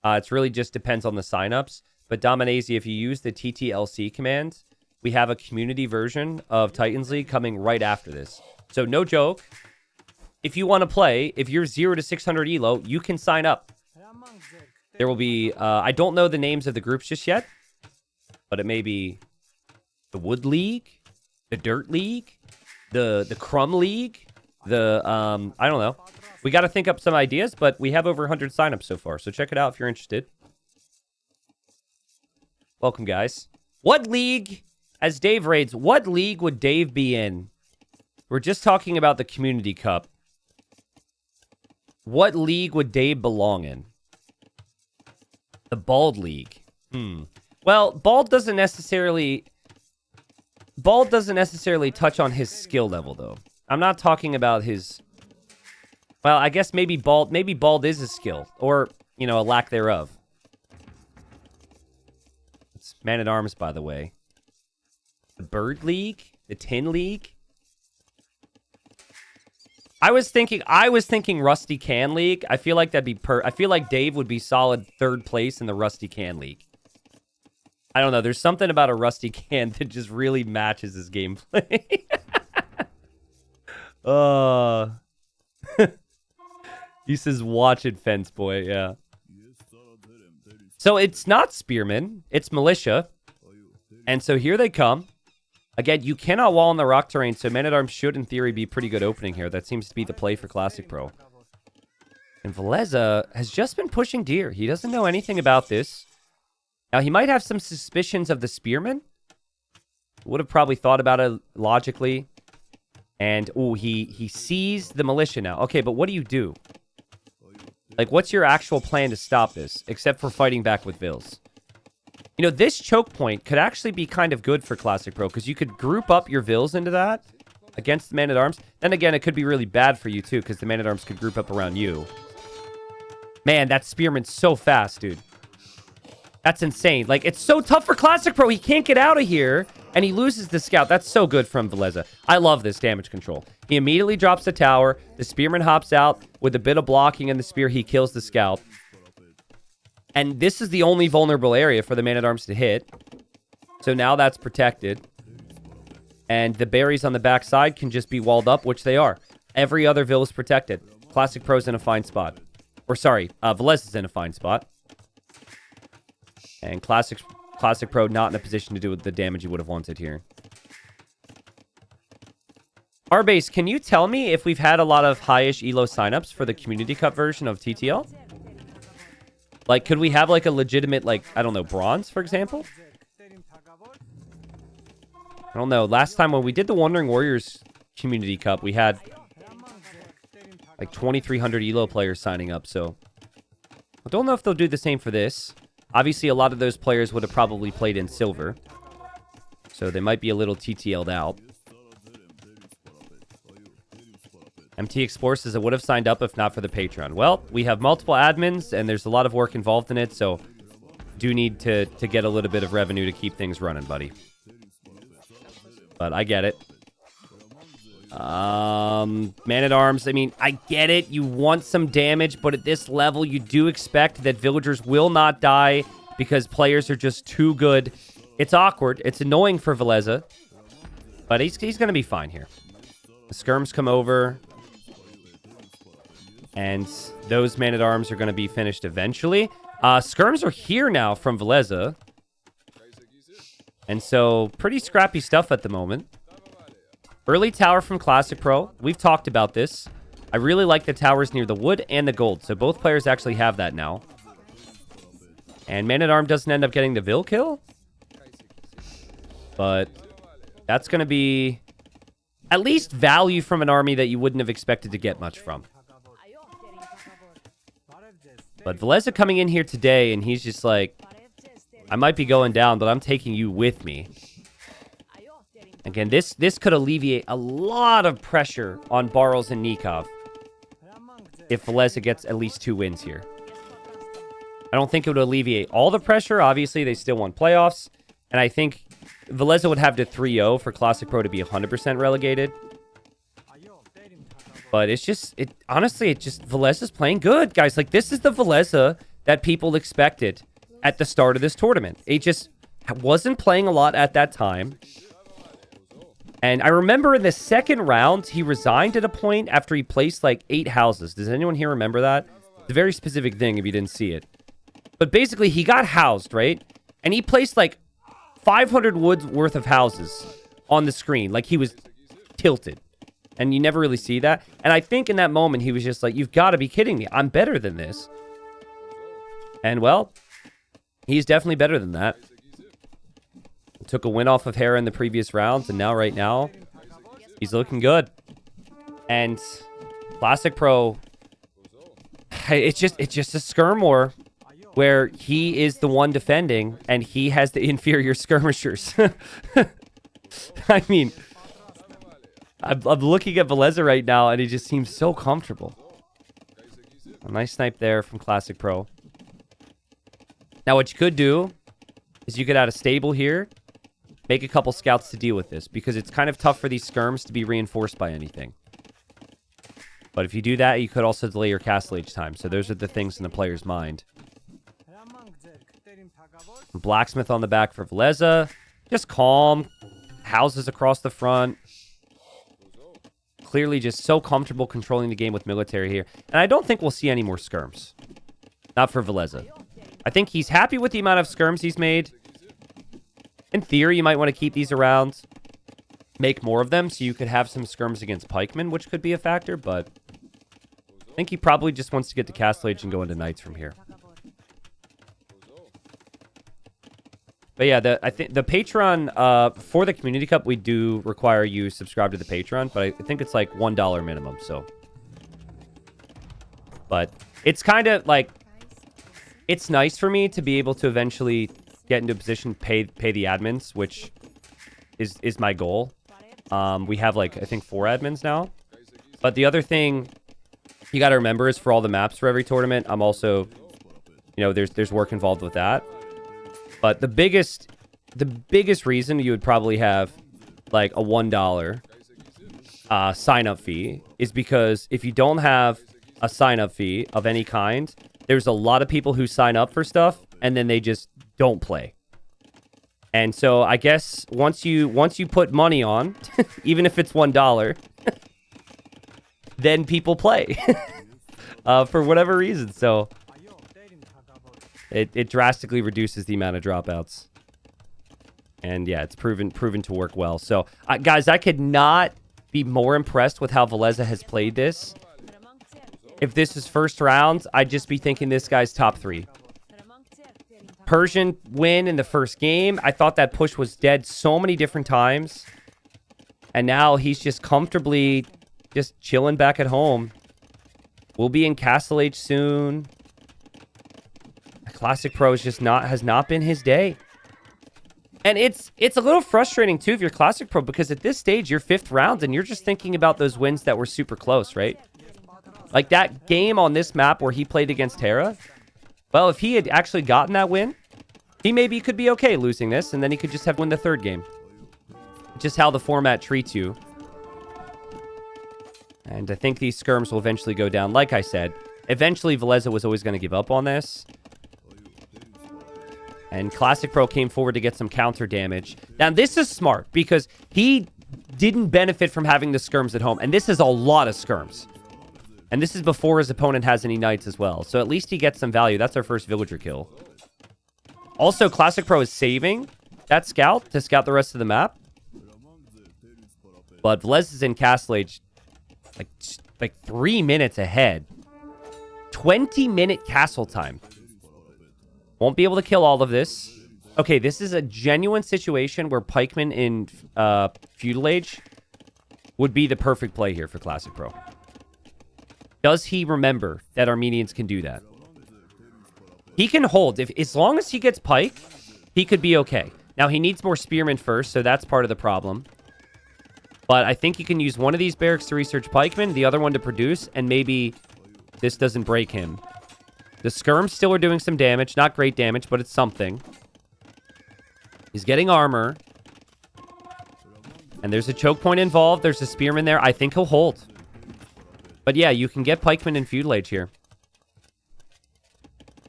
It really just depends on the signups. But Dominazi, if you use the TTLC command, we have a community version of Titans League coming right after this. So no joke. If you want to play, if you're 0 to 600 elo, you can sign up. There will be, I don't know the names of the groups just yet, but it may be the Wood League, the Dirt League, the Crumb League, I don't know. We got to think up some ideas, but we have over 100 signups so far, so check it out if you're interested. Welcome, guys. What league, as Dave raids, what league would Dave be in? We're just talking about the Community Cup. What league would Dave belong in? The Bald League. Well, Bald doesn't necessarily touch on his skill level, though. I'm not talking about his... Well, I guess maybe Bald is a skill. Or, you know, a lack thereof. It's Man-at-Arms, by the way. The Bird League? The Tin League? I was thinking Rusty Can League. I feel like that'd be I feel like Dave would be solid 3rd place in the Rusty Can League. I don't know. There's something about a Rusty Can that just really matches his gameplay. He says, watch it, Fence Boy. Yeah. So it's not Spearmen. It's Militia. And so here they come. Again, you cannot wall in the rock terrain, so Man-at-Arms should, in theory, be pretty good opening here. That seems to be the play for Classicpro. And Villese has just been pushing deer. He doesn't know anything about this. Now, he might have some suspicions of the Spearmen. Would have probably thought about it logically. And, ooh, he sees the Militia now. Okay, but what do you do? Like, what's your actual plan to stop this? Except for fighting back with Vills. You know, this choke point could actually be kind of good for Classicpro, because you could group up your Vills into that against the Man-at-Arms. Then again, it could be really bad for you, too, because the Man-at-Arms could group up around you. Man, that Spearman's so fast, dude. That's insane. Like, it's so tough for Classicpro. He can't get out of here, and he loses the scout. That's so good from Villese. I love this damage control. He immediately drops the tower. The Spearman hops out with a bit of blocking and the spear. He kills the scout. And this is the only vulnerable area for the Man-at-Arms to hit. So now that's protected. And the berries on the backside can just be walled up, which they are. Every other Vill is protected. Classicpro's in a fine spot. Or sorry, Villese is in a fine spot. And Classicpro not in a position to do the damage he would have wanted here. Arbase, can you tell me if we've had a lot of high-ish elo signups for the Community Cup version of TTL? Like, could we have, like, a legitimate, like, I don't know, bronze, for example? I don't know. Last time when we did the Wandering Warriors Community Cup, we had, like, 2,300 elo players signing up, so... I don't know if they'll do the same for this. Obviously, a lot of those players would have probably played in silver. So they might be a little TTL'd out. MT Explore says it would have signed up if not for the Patreon. Well, we have multiple admins, and there's a lot of work involved in it, so do need to get a little bit of revenue to keep things running, buddy. But I get it. Man-at-Arms, I mean, I get it. You want some damage, but at this level, you do expect that villagers will not die because players are just too good. It's awkward. It's annoying for Villese, but he's going to be fine here. The skirms come over. And those Man-at-Arms are going to be finished eventually. Skirms are here now from Villese. And so, pretty scrappy stuff at the moment. Early tower from Classicpro. We've talked about this. I really like the towers near the wood and the gold. So both players actually have that now. And Man-at-Arm doesn't end up getting the Vill kill. But That's going to be at least value from an army that you wouldn't have expected to get much from. But Villese coming in here today, and he's just like, I might be going down, but I'm taking you with me. Again, this could alleviate a lot of pressure on Barles and Nikov if Villese gets at least 2 wins here. I don't think it would alleviate all the pressure. Obviously, they still won playoffs. And I think Villese would have to 3-0 for Classicpro to be 100% relegated. But it's just, honestly, Villese is playing good, guys. Like, this is the Villese that people expected at the start of this tournament. It just wasn't playing a lot at that time. And I remember in the second round, he resigned at a point after he placed like 8 houses. Does anyone here remember that? It's a very specific thing if you didn't see it. But basically, he got housed, right? And he placed like 500 woods worth of houses on the screen. Like, he was tilted. And you never really see that. And I think in that moment, he was just like, you've got to be kidding me. I'm better than this. And, well, he's definitely better than that. Took a win off of Hera in the previous rounds, and now, right now, he's looking good. And Classicpro, it's just a skirm war where he is the one defending, and he has the inferior skirmishers. I mean, I'm looking at Villese right now, and he just seems so comfortable. A nice snipe there from Classicpro. Now, what you could do is you could add a stable here. Make a couple scouts to deal with this, because it's kind of tough for these skirms to be reinforced by anything. But if you do that, you could also delay your castle age time. So those are the things in the player's mind. Blacksmith on the back for Villese. Just calm. Houses across the front. Clearly just so comfortable controlling the game with military here. And I don't think we'll see any more skirms. Not for Villese. I think he's happy with the amount of skirms he's made. In theory, you might want to keep these around. Make more of them so you could have some skirms against pikemen, which could be a factor, but I think he probably just wants to get to Castle Age and go into Knights from here. But yeah, I think the Patreon, for the Community Cup, we do require you subscribe to the Patreon, but I think it's like $1 minimum, so. But it's kind of like, it's nice for me to be able to eventually get into a position, pay the admins, which is my goal. We have like, I think 4 admins now. But the other thing you got to remember is for all the maps for every tournament, I'm also, you know, there's work involved with that. But the biggest reason you would probably have like a $1 sign-up fee is because if you don't have a sign-up fee of any kind, there's a lot of people who sign up for stuff and then they just don't play. And so I guess once you put money on, even if it's $1, then people play for whatever reason. So it drastically reduces the amount of dropouts. And yeah, it's proven to work well. So guys, I could not be more impressed with how Villese has played this. If this is first round, I'd just be thinking this guy's top 3. Persian win in the first game. I thought that push was dead so many different times. And now he's just comfortably just chilling back at home. We'll be in Castle Age soon. Classicpro is just has not been his day. And it's a little frustrating too if you're Classicpro, because at this stage you're 5th round and you're just thinking about those wins that were super close, right? Like that game on this map where he played against Hera. Well, if he had actually gotten that win, he maybe could be okay losing this, and then he could just have won the 3rd game. Just how the format treats you. And I think these skirms will eventually go down. Like I said, eventually Villese was always going to give up on this. And Classicpro came forward to get some counter damage. Now, this is smart, because he didn't benefit from having the skirms at home. And this is a lot of skirms. And this is before his opponent has any knights as well. So at least he gets some value. That's our first villager kill. Also, Classicpro is saving that scout to scout the rest of the map. But Villese is in Castle Age like 3 minutes ahead. 20-minute castle time. Won't be able to kill all of this. Okay, this is a genuine situation where pikemen in Feudal Age would be the perfect play here for Classic Pro. Does he remember that Armenians can do that? He can hold. As long as he gets pike, he could be okay. Now, he needs more spearmen first, so that's part of the problem. But I think you can use one of these barracks to research pikemen, the other one to produce, and maybe this doesn't break him. The skirms still are doing some damage. Not great damage, but it's something. He's getting armor. And there's a choke point involved. There's a spearman there. I think he'll hold. But yeah, you can get pikemen in Feudal Age here.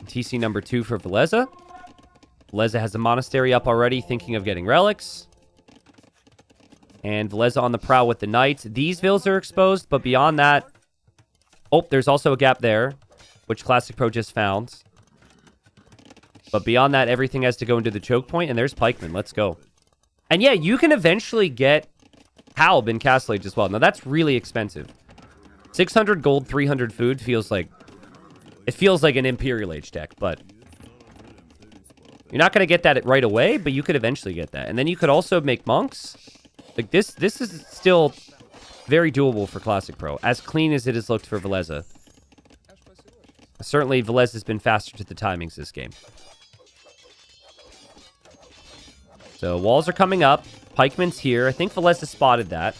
TC number 2 for Villese. Villese has a monastery up already, thinking of getting relics. And Villese on the prowl with the knights. These villas are exposed, but beyond that... Oh, there's also a gap there, which Classic Pro just found. But beyond that, everything has to go into the choke point, and there's pikemen. Let's go. And yeah, you can eventually get Halb in Castle Age as well. Now, that's really expensive. 600 gold, 300 food feels like... It feels like an Imperial Age deck, but... You're not going to get that right away, but you could eventually get that. And then you could also make monks. Like, this is still very doable for Classic Pro. As clean as it has looked for Villese. Certainly, Villese has been faster to the timings this game. So, walls are coming up. Pikeman's here. I think Villese spotted that.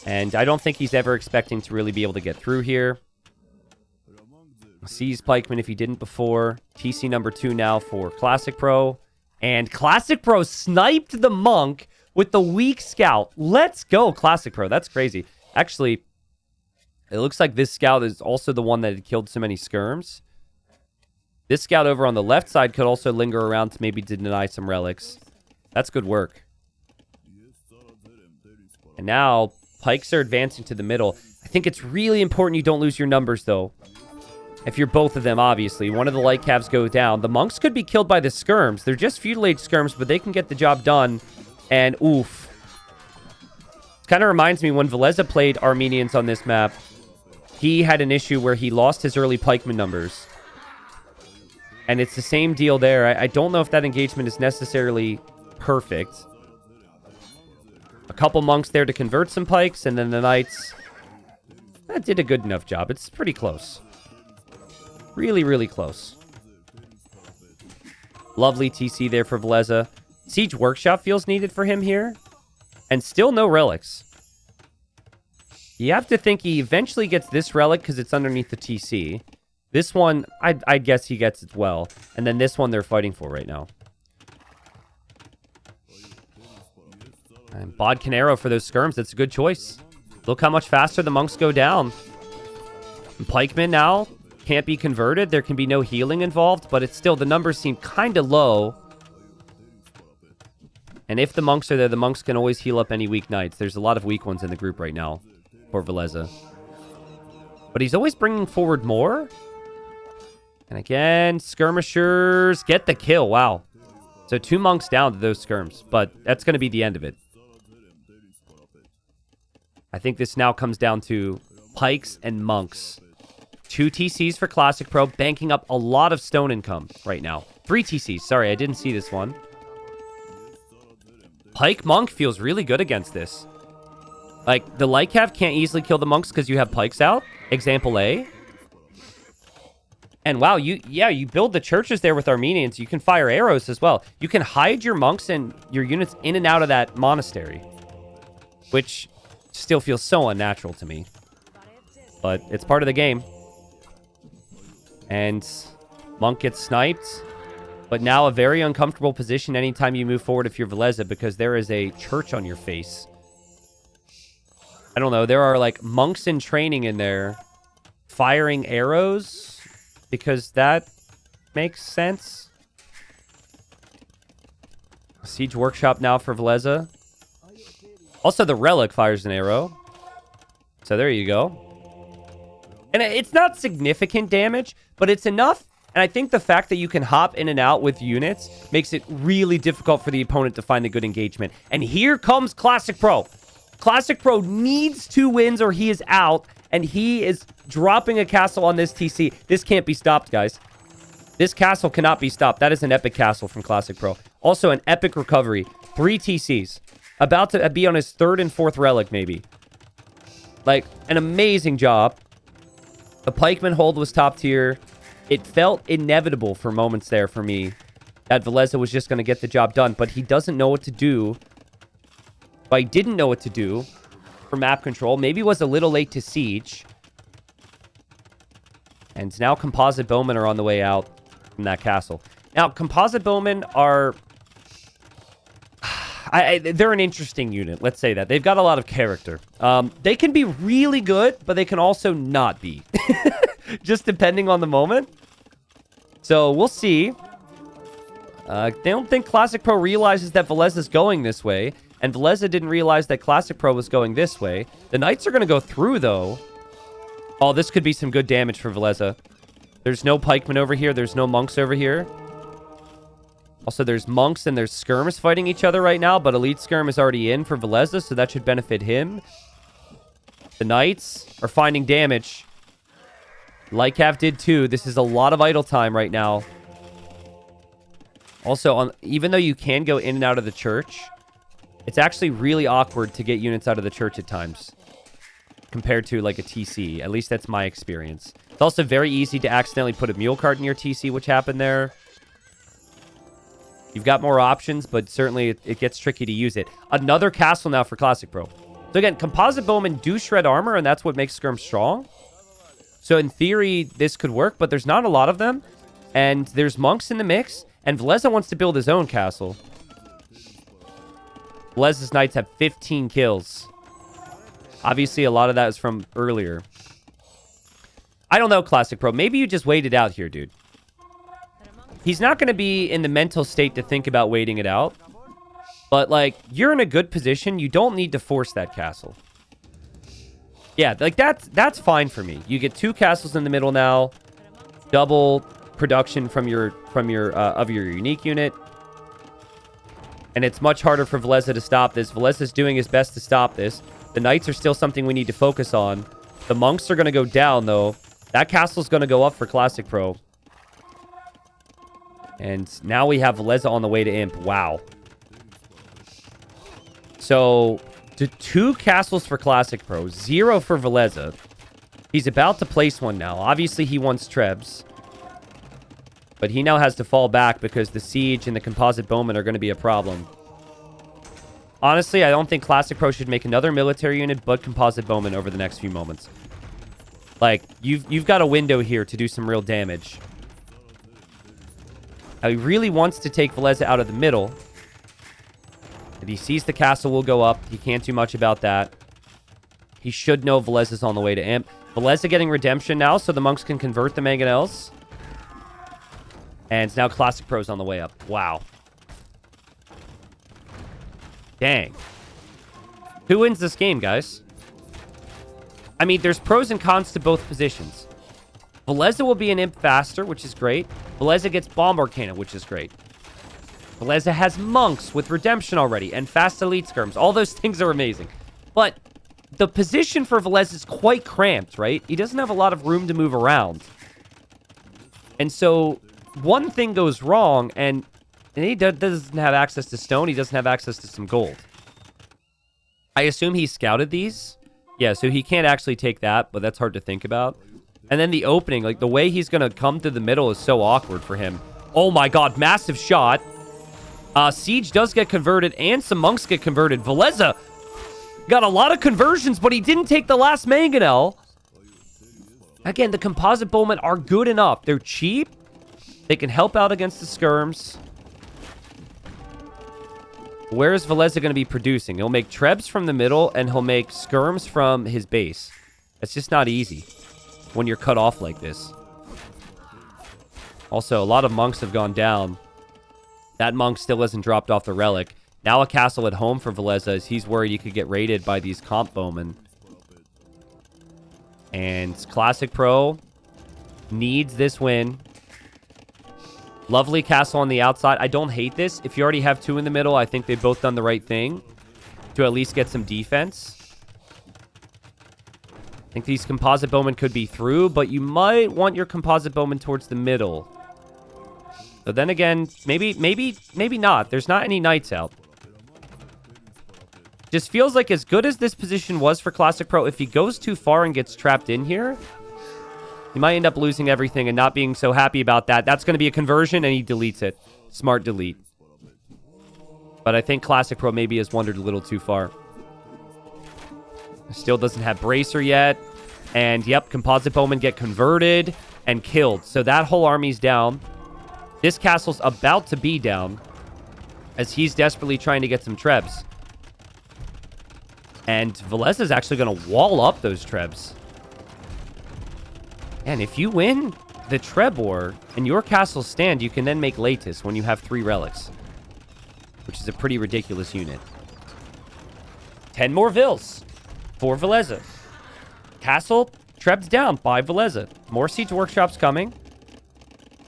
And I don't think he's ever expecting to really be able to get through here. Sees pikeman if he didn't before. TC number 2 now for Classic Pro. And Classic Pro sniped the monk with the weak scout. Let's go, Classic Pro. That's crazy. Actually, it looks like this scout is also the one that had killed so many skirms. This scout over on the left side could also linger around to maybe deny some relics. That's good work. And now, pikes are advancing to the middle. I think it's really important you don't lose your numbers, though. If you're both of them, obviously. One of the light calves go down. The monks could be killed by the skirms. They're just Feudal Age skirms, but they can get the job done. And oof. Kind of reminds me when Villese played Armenians on this map. He had an issue where he lost his early pikeman numbers. And it's the same deal there. I don't know if that engagement is necessarily perfect. A couple monks there to convert some pikes, and then the knights. That did a good enough job. It's pretty close. Really, really close. Lovely TC there for Villese. Siege Workshop feels needed for him here. And still no relics. You have to think he eventually gets this relic because it's underneath the TC. This one, I'd guess he gets as well. And then this one they're fighting for right now. And Bodkin Arrow for those skirms. That's a good choice. Look how much faster the monks go down. And pikemen now can't be converted. There can be no healing involved, but it's still, the numbers seem kind of low. And if the monks are there, the monks can always heal up any weak knights. There's a lot of weak ones in the group right now for Villese. But he's always bringing forward more. And again, skirmishers get the kill. Wow. So 2 monks down to those skirms, but that's going to be the end of it. I think this now comes down to pikes and monks. 2 TCs for Classic Pro, banking up a lot of stone income right now. 3 TCs. Sorry, I didn't see this one. Pike Monk feels really good against this. Like, the Light Cav can't easily kill the monks because you have pikes out. Example A. And wow, you build the churches there with Armenians. You can fire arrows as well. You can hide your monks and your units in and out of that monastery. Which still feels so unnatural to me. But it's part of the game. And monk gets sniped. But now a very uncomfortable position anytime you move forward if you're Villese, because there is a church on your face. I don't know. There are like monks in training in there firing arrows because that makes sense. Siege Workshop now for Villese. Also, the relic fires an arrow. So there you go. And it's not significant damage, but it's enough. And I think the fact that you can hop in and out with units makes it really difficult for the opponent to find a good engagement. And here comes Classic Pro. Classic Pro needs 2 wins or he is out. And he is dropping a castle on this TC. This can't be stopped, guys. This castle cannot be stopped. That is an epic castle from Classic Pro. Also, an epic recovery. 3 TCs. About to be on his 3rd and 4th relic, maybe. Like, an amazing job. The pikeman hold was top tier. It felt inevitable for moments there for me that Villese was just going to get the job done, but he doesn't know what to do. But he didn't know what to do for map control. Maybe was a little late to siege. And now composite bowmen are on the way out from that castle. Now, composite bowmen are... they're an interesting unit, let's say that. They've got a lot of character. They can be really good, but they can also not be. Just depending on the moment. So, we'll see. They don't think Classic Pro realizes that Villese is going this way. And Villese didn't realize that Classic Pro was going this way. The Knights are going to go through, though. Oh, this could be some good damage for Villese. There's no pikemen over here. There's no monks over here. Also, there's monks and there's skirms fighting each other right now, but Elite Skirm is already in for Villese, so that should benefit him. The Knights are finding damage. Lycav did too. This is a lot of idle time right now. Also, even though you can go in and out of the church, it's actually really awkward to get units out of the church at times. Compared to like a TC. At least that's my experience. It's also very easy to accidentally put a mule cart in your TC, which happened there. You've got more options, but certainly it gets tricky to use it. Another castle now for Classic Pro. So again, composite bowmen do shred armor, and that's what makes Skirm strong. So in theory, this could work, but there's not a lot of them. And there's monks in the mix, and Villese wants to build his own castle. Villese's Knights have 15 kills. Obviously, a lot of that is from earlier. I don't know, Classic Pro. Maybe you just wait it out here, dude. He's not going to be in the mental state to think about waiting it out. But, like, you're in a good position. You don't need to force that castle. Yeah, like, that's fine for me. You get 2 castles in the middle now. Double production from your unique unit. And it's much harder for Villese to stop this. Villese is doing his best to stop this. The Knights are still something we need to focus on. The monks are going to go down, though. That castle's going to go up for Classic Pro. And now we have Villese on the way to Imp. Wow. So, 2 castles for Classic Pro. 0 for Villese. He's about to place one now. Obviously, he wants Trebs. But he now has to fall back because the siege and the composite bowmen are going to be a problem. Honestly, I don't think Classic Pro should make another military unit but composite bowmen over the next few moments. Like, you've got a window here to do some real damage. Now, he really wants to take Villese out of the middle. If he sees the castle will go up, he can't do much about that. He should know Villese is on the way to Imp. Villese getting redemption now, so the monks can convert the mangonels. And now Classic Pro's on the way up. Wow. Dang. Who wins this game, guys? I mean, there's pros and cons to both positions. Villese will be an Imp faster, which is great. Villese gets Bombard Cannon, which is great. Villese has monks with redemption already and fast elite skirms. All those things are amazing. But the position for Villese is quite cramped, right? He doesn't have a lot of room to move around. And so one thing goes wrong, and he doesn't have access to stone. He doesn't have access to some gold. I assume he scouted these. Yeah, so he can't actually take that, but that's hard to think about. And then the opening, like the way he's going to come through the middle is so awkward for him. Oh my god, massive shot. Siege does get converted, and some monks get converted. Villese got a lot of conversions, but he didn't take the last mangonel. Again, the composite bowmen are good enough. They're cheap. They can help out against the skirms. Where is Villese going to be producing? He'll make trebs from the middle, and he'll make skirms from his base. It's just not easy when you're cut off like this. Also, a lot of monks have gone down. That monk still hasn't dropped off the relic. Now a castle at home for Villese, as he's worried he could get raided by these comp bowmen. And Classic Pro needs this win. Lovely castle on the outside. I don't hate this. If you already have 2 in the middle, I think they've both done the right thing to at least get some defense. I think these composite bowmen could be through, but you might want your composite bowmen towards the middle. So then again, maybe not. There's not any knights out. Just feels like as good as this position was for Classic Pro, if he goes too far and gets trapped in here, he might end up losing everything and not being so happy about that. That's going to be a conversion, and he deletes it. Smart delete. But I think Classic Pro maybe has wandered a little too far. Still doesn't have Bracer yet. And, yep, Composite Bowmen get converted and killed. So that whole army's down. This castle's about to be down as he's desperately trying to get some trebs. And Villese is actually going to wall up those trebs. And if you win the Treb War and your castles stand, you can then make Latus when you have 3 relics. Which is a pretty ridiculous unit. 10 more Vills for Villese. Castle Treb's down by Villese. More Siege Workshops coming.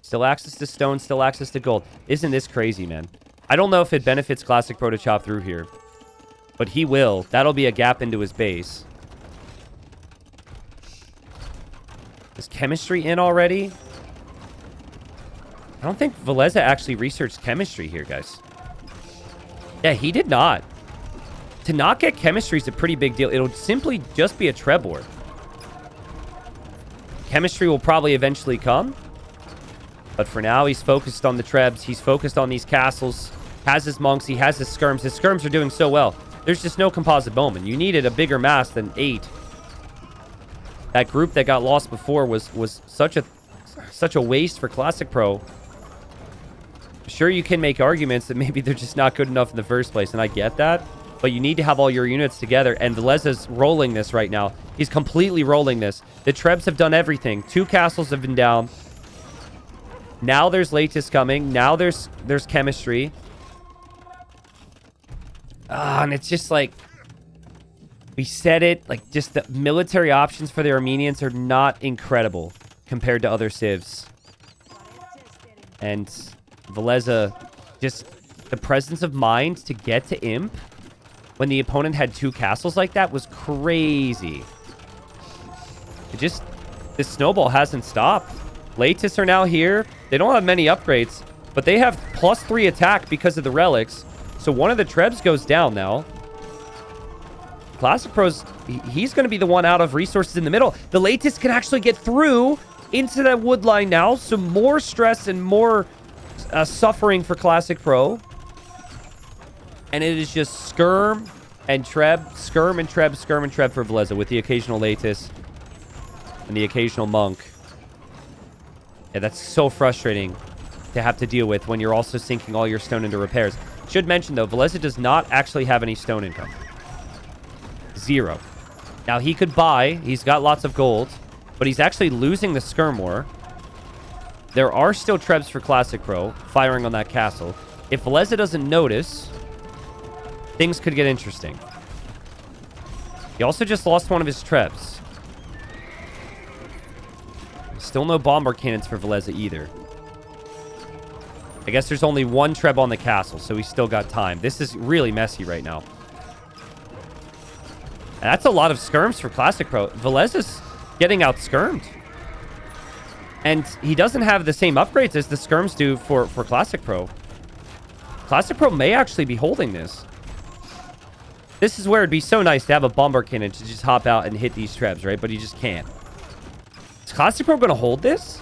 Still access to stone, still access to gold. Isn't this crazy, man? I don't know if it benefits Classic Pro to chop through here. But he will. That'll be a gap into his base. Is chemistry in already? I don't think Villese actually researched chemistry here, guys. Yeah, he did not. To not get chemistry is a pretty big deal. It'll simply just be a Trebor. Chemistry will probably eventually come. But for now, he's focused on the Trebs. He's focused on these castles. Has his monks. He has his skirms. His skirms are doing so well. There's just no composite bowman. You needed a bigger mass than 8. That group that got lost before was such a waste for Classic Pro. Sure, you can make arguments that maybe they're just not good enough in the first place, and I get that. But you need to have all your units together, and Villese's rolling this right now. He's completely rolling this. The Trebs have done everything. 2 castles have been down. Now there's Latus coming. Now there's chemistry. And it's just like... We said it, like, just the military options for the Armenians are not incredible compared to other civs. And Villese, just the presence of mind to get to Imp when the opponent had 2 castles like that was crazy. This snowball hasn't stopped. Latus are now here. They don't have many upgrades, but they have +3 attack because of the relics. So one of the Trebs goes down now. Classic Pro's, he's going to be the one out of resources in the middle. The Latus can actually get through into that wood line now. So more stress and more suffering for Classic Pro. And it is just skirm and Treb, skirm and Treb, skirm and Treb for Villese with the occasional Latus and the occasional monk. Yeah, that's so frustrating to have to deal with when you're also sinking all your stone into repairs. Should mention, though, Villese does not actually have any stone income. 0. Now, he could buy. He's got lots of gold. But he's actually losing the skirm war. There are still Trebs for Classic Pro firing on that castle. If Villese doesn't notice, things could get interesting. He also just lost one of his Trebs. Still no bomber cannons for Villese either. I guess there's only 1 Treb on the castle, so he's still got time. This is really messy right now. And that's a lot of skirms for Classic Pro. Villese is getting out-skirmed. And he doesn't have the same upgrades as the skirms do for Classic Pro. Classic Pro may actually be holding this. This is where it'd be so nice to have a bomber cannon to just hop out and hit these Trebs, right? But he just can't. Is Classic Pro going to hold this?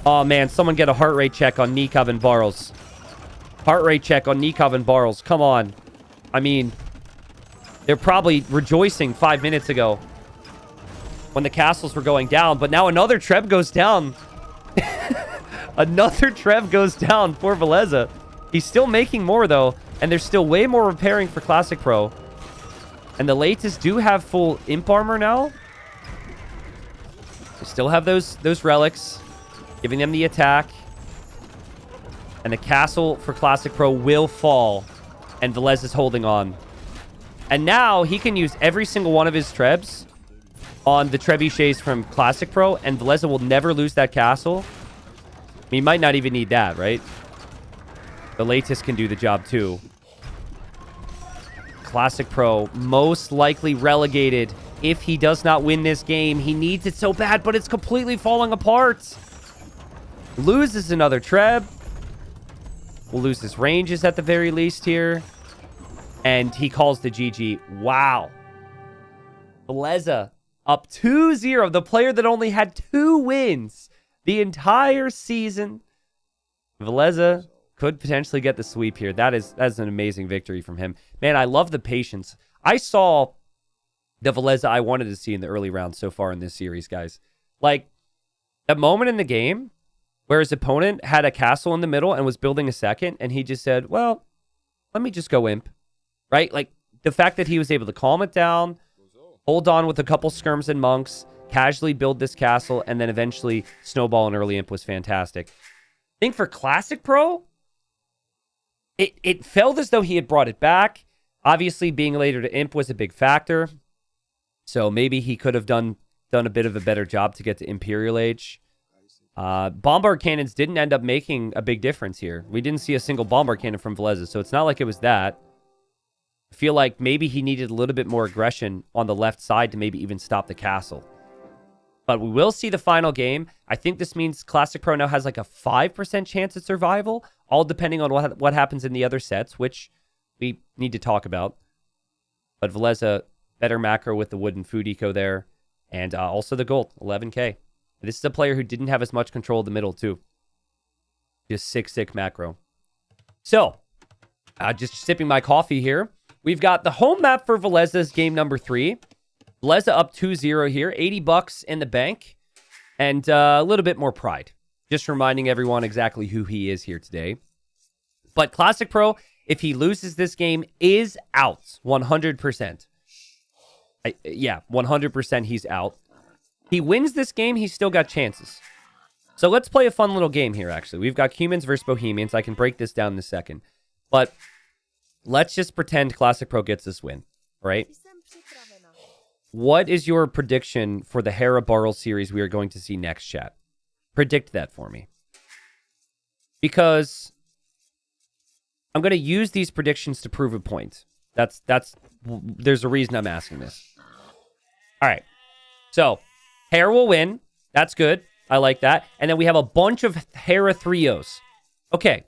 Oh, man. Someone get a heart rate check on Nikov and Barles. Heart rate check on Nikov and Barles. Come on. I mean, they're probably rejoicing 5 minutes ago when the castles were going down. But now another Treb goes down. Another Treb goes down for Villese. He's still making more, though. And there's still way more repairing for Classic Pro. And the Latus do have full imp armor now. They still have those relics, giving them the attack. And the castle for Classic Pro will fall. And Villese is holding on. And now he can use every single one of his Trebs on the trebuchets from Classic Pro. And Villese will never lose that castle. I mean, he might not even need that, right? The Latus can do the job too. Classic Pro most likely relegated if he does not win this game. He needs it so bad, but it's completely falling apart. Loses another Treb. We'll lose his ranges at the very least here. And he calls the GG. Wow. Villese up 2-0. The player that only had 2 wins the entire season. Villese could potentially get the sweep here. That's an amazing victory from him. Man, I love the patience. I saw the Villese I wanted to see in the early rounds so far in this series, guys. Like, that moment in the game where his opponent had a castle in the middle and was building a second, and he just said, well, let me just go imp. Right? Like, the fact that he was able to calm it down, hold on with a couple skirms and monks, casually build this castle, and then eventually snowball an early imp was fantastic. I think for Classicpro, it felt as though he had brought it back. Obviously, being later to imp was a big factor. So maybe he could have done a bit of a better job to get to Imperial Age. Bombard cannons didn't end up making a big difference here. We didn't see a single bombard cannon from Villese, so it's not like it was that. I feel like maybe he needed a little bit more aggression on the left side to maybe even stop the castle. But we will see the final game. I think this means Classicpro now has like a 5% chance at survival, all depending on what happens in the other sets, which we need to talk about. But Villese, better macro with the wooden food eco there. And also the gold, 11k. This is a player who didn't have as much control of the middle, too. Just sick macro. So, just sipping my coffee here. We've got the home map for Villese's game number 3. Villese up 2-0 here. $80 in the bank. And a little bit more pride. Just reminding everyone exactly who he is here today. But Classicpro, if he loses this game, is out. 100%. Yeah, 100% he's out. He wins this game, he's still got chances. So let's play a fun little game here, actually. We've got Humans versus Bohemians. I can break this down in a second. But let's just pretend Classicpro gets this win, right? What is your prediction for the Hera Barrel series we are going to see next, chat? Predict that for me. Because I'm going to use these predictions to prove a point. There's a reason I'm asking this. All right. So, Hera will win. That's good. I like that. And then we have a bunch of Hera 3-0s. Okay.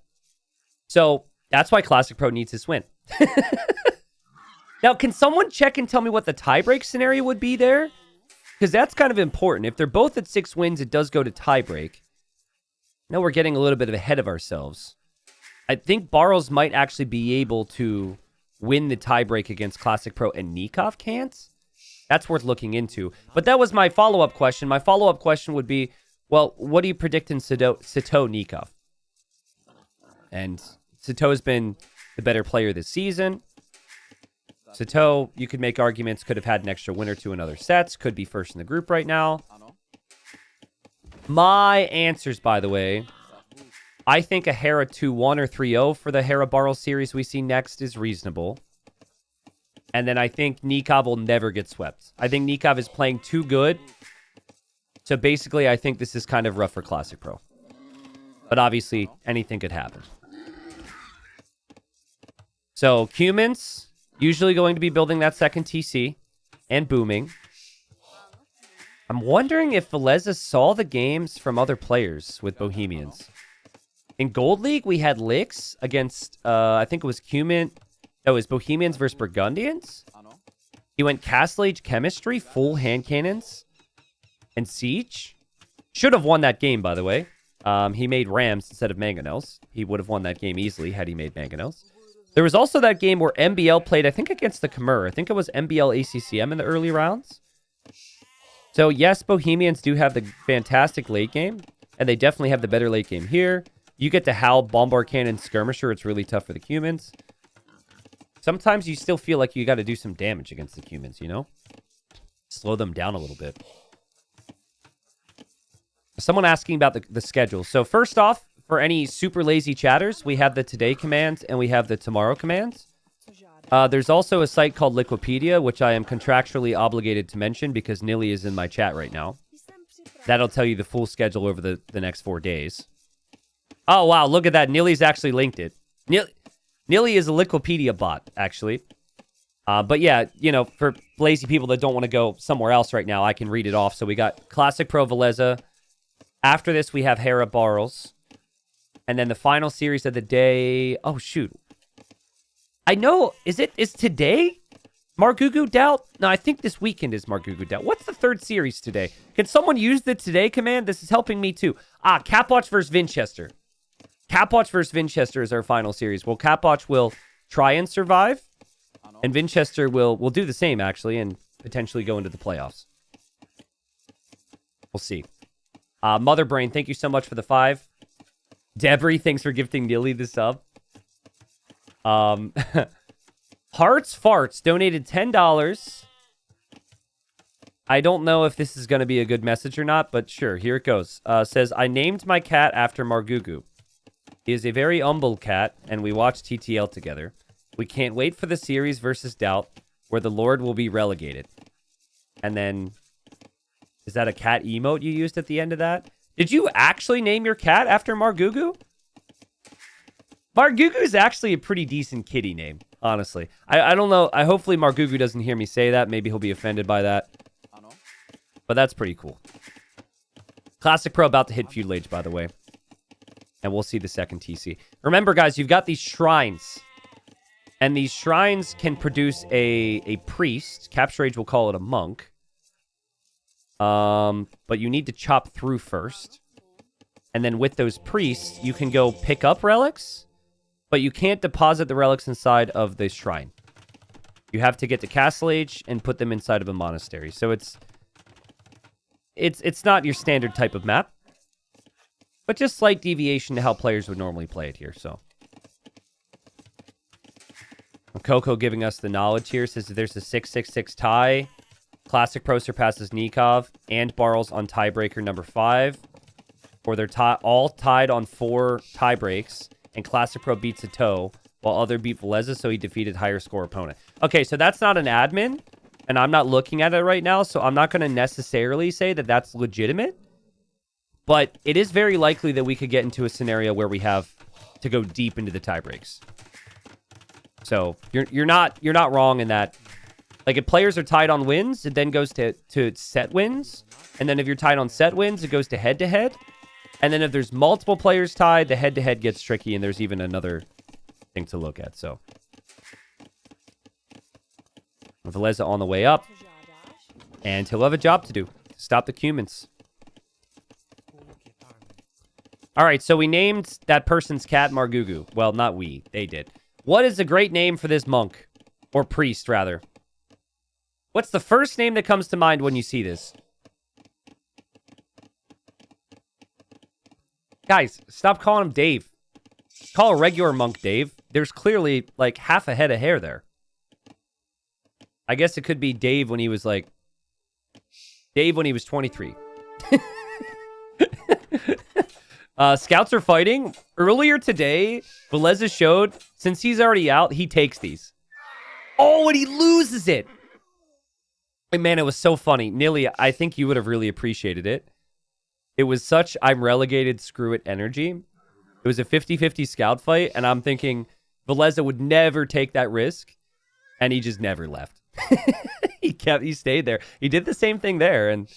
So, that's why Classicpro needs this win. Now, can someone check and tell me what the tiebreak scenario would be there? Because that's kind of important. If they're both at 6 wins, it does go to tiebreak. Now we're getting a little bit ahead of ourselves. I think Barros might actually be able to win the tiebreak against Classicpro and Nikov can't. That's worth looking into. But that was my follow-up question. My follow-up question would be, well, what do you predict in Sito Nikov? And Sito's been the better player this season. Sito, you could make arguments, could have had an extra win or two in other sets, could be first in the group right now. My answers, by the way, I think a Hera 2-1 or 3-0 for the Hera Barrel series we see next is reasonable. And then I think Nikov will never get swept. I think Nikov is playing too good. So basically, I think this is kind of rough for Classicpro. But obviously, anything could happen. So, Humans, usually going to be building that second TC and booming. I'm wondering if Villese saw the games from other players with Bohemians. In Gold League, we had Licks against, I think it was it was Bohemians versus Burgundians. He went Castle Age Chemistry, full hand cannons, and Siege. Should have won that game, by the way. He made Rams instead of Mangonels. He would have won that game easily had he made Mangonels. There was also that game where MBL played, I think, against the Khmer. I think it was MBL ACCM in the early rounds. So, yes, Bohemians do have the fantastic late game, and they definitely have the better late game here. You get to Howl, Bombard Cannon, Skirmisher. It's really tough for the Humans. Sometimes you still feel like you got to do some damage against the Humans, you know? Slow them down a little bit. Someone asking about the schedule. So, first off, for any super lazy chatters, we have the today commands and we have the tomorrow commands. There's also a site called Liquipedia, which I am contractually obligated to mention because Nilly is in my chat right now. That'll tell you the full schedule over the next 4 days. Oh, wow, look at that. Nilly's actually linked it. Nilly is a Liquipedia bot, actually. But yeah, you know, for lazy people that don't want to go somewhere else right now, I can read it off. So we got Classicpro Villese After this, we have Hera Barles. And then the final series of the day... Oh, shoot. I know... Is today? Margugu Doubt? No, I think this weekend is Margugu Doubt. What's the third series today? Can someone use the today command? This is helping me too. Capwatch versus Winchester. Capwatch versus Winchester is our final series. Well, Capwatch will try and survive. And Winchester will do the same, actually, and potentially go into the playoffs. We'll see. Motherbrain, thank you so much for the 5. Debris, thanks for gifting Neely the sub. Hearts Farts donated $10. I don't know if this is going to be a good message or not, but sure, here it goes. Says, I named my cat after Margugu. He is a very humble cat, and we watch TTL together. We can't wait for the series versus Doubt, where the Lord will be relegated. And then, is that a cat emote you used at the end of that? Did you actually name your cat after Margugu? Margugu is actually a pretty decent kitty name, honestly. I don't know. Hopefully Margugu doesn't hear me say that. Maybe he'll be offended by that. But that's pretty cool. Classicpro about to hit Feudal Age, by the way. And we'll see the second TC. Remember, guys, you've got these shrines. And these shrines can produce a priest. Capture Age will call it a monk. But you need to chop through first. And then with those priests, you can go pick up relics. But you can't deposit the relics inside of the shrine. You have to get to Castle Age and put them inside of a monastery. So it's not your standard type of map. But just slight deviation to how players would normally play it here, so. Coco giving us the knowledge here. Says that there's a 6-6-6 tie. Classicpro surpasses Nikov and Barles on tiebreaker number 5. Or they're all tied on 4 tie breaks. And Classicpro beats a toe, while other beat Villese, so he defeated higher score opponent. Okay, so that's not an admin, and I'm not looking at it right now, so I'm not going to necessarily say that that's legitimate. But it is very likely that we could get into a scenario where we have to go deep into the tie breaks. So you're not wrong in that. Like, if players are tied on wins, it then goes to set wins. And then if you're tied on set wins, it goes to head-to-head. And then if there's multiple players tied, the head-to-head gets tricky, and there's even another thing to look at. So, Villese on the way up. And he'll have a job to do. Stop the Cumans. All right, so we named that person's cat Margugu. Well, not we. They did. What is a great name for this monk? Or priest, rather. What's the first name that comes to mind when you see this? Guys, stop calling him Dave. Call a regular monk Dave. There's clearly, like, half a head of hair there. I guess it could be Dave when he was, like... Dave when he was 23. Scouts are fighting. Earlier today, Villese showed, since he's already out, he takes these. Oh, and he loses it! And man, it was so funny. Nilly, I think you would have really appreciated it. It was such I'm relegated, screw it energy. It was a 50-50 scout fight, and I'm thinking Villese would never take that risk, and he just never left. He stayed there. He did the same thing there, and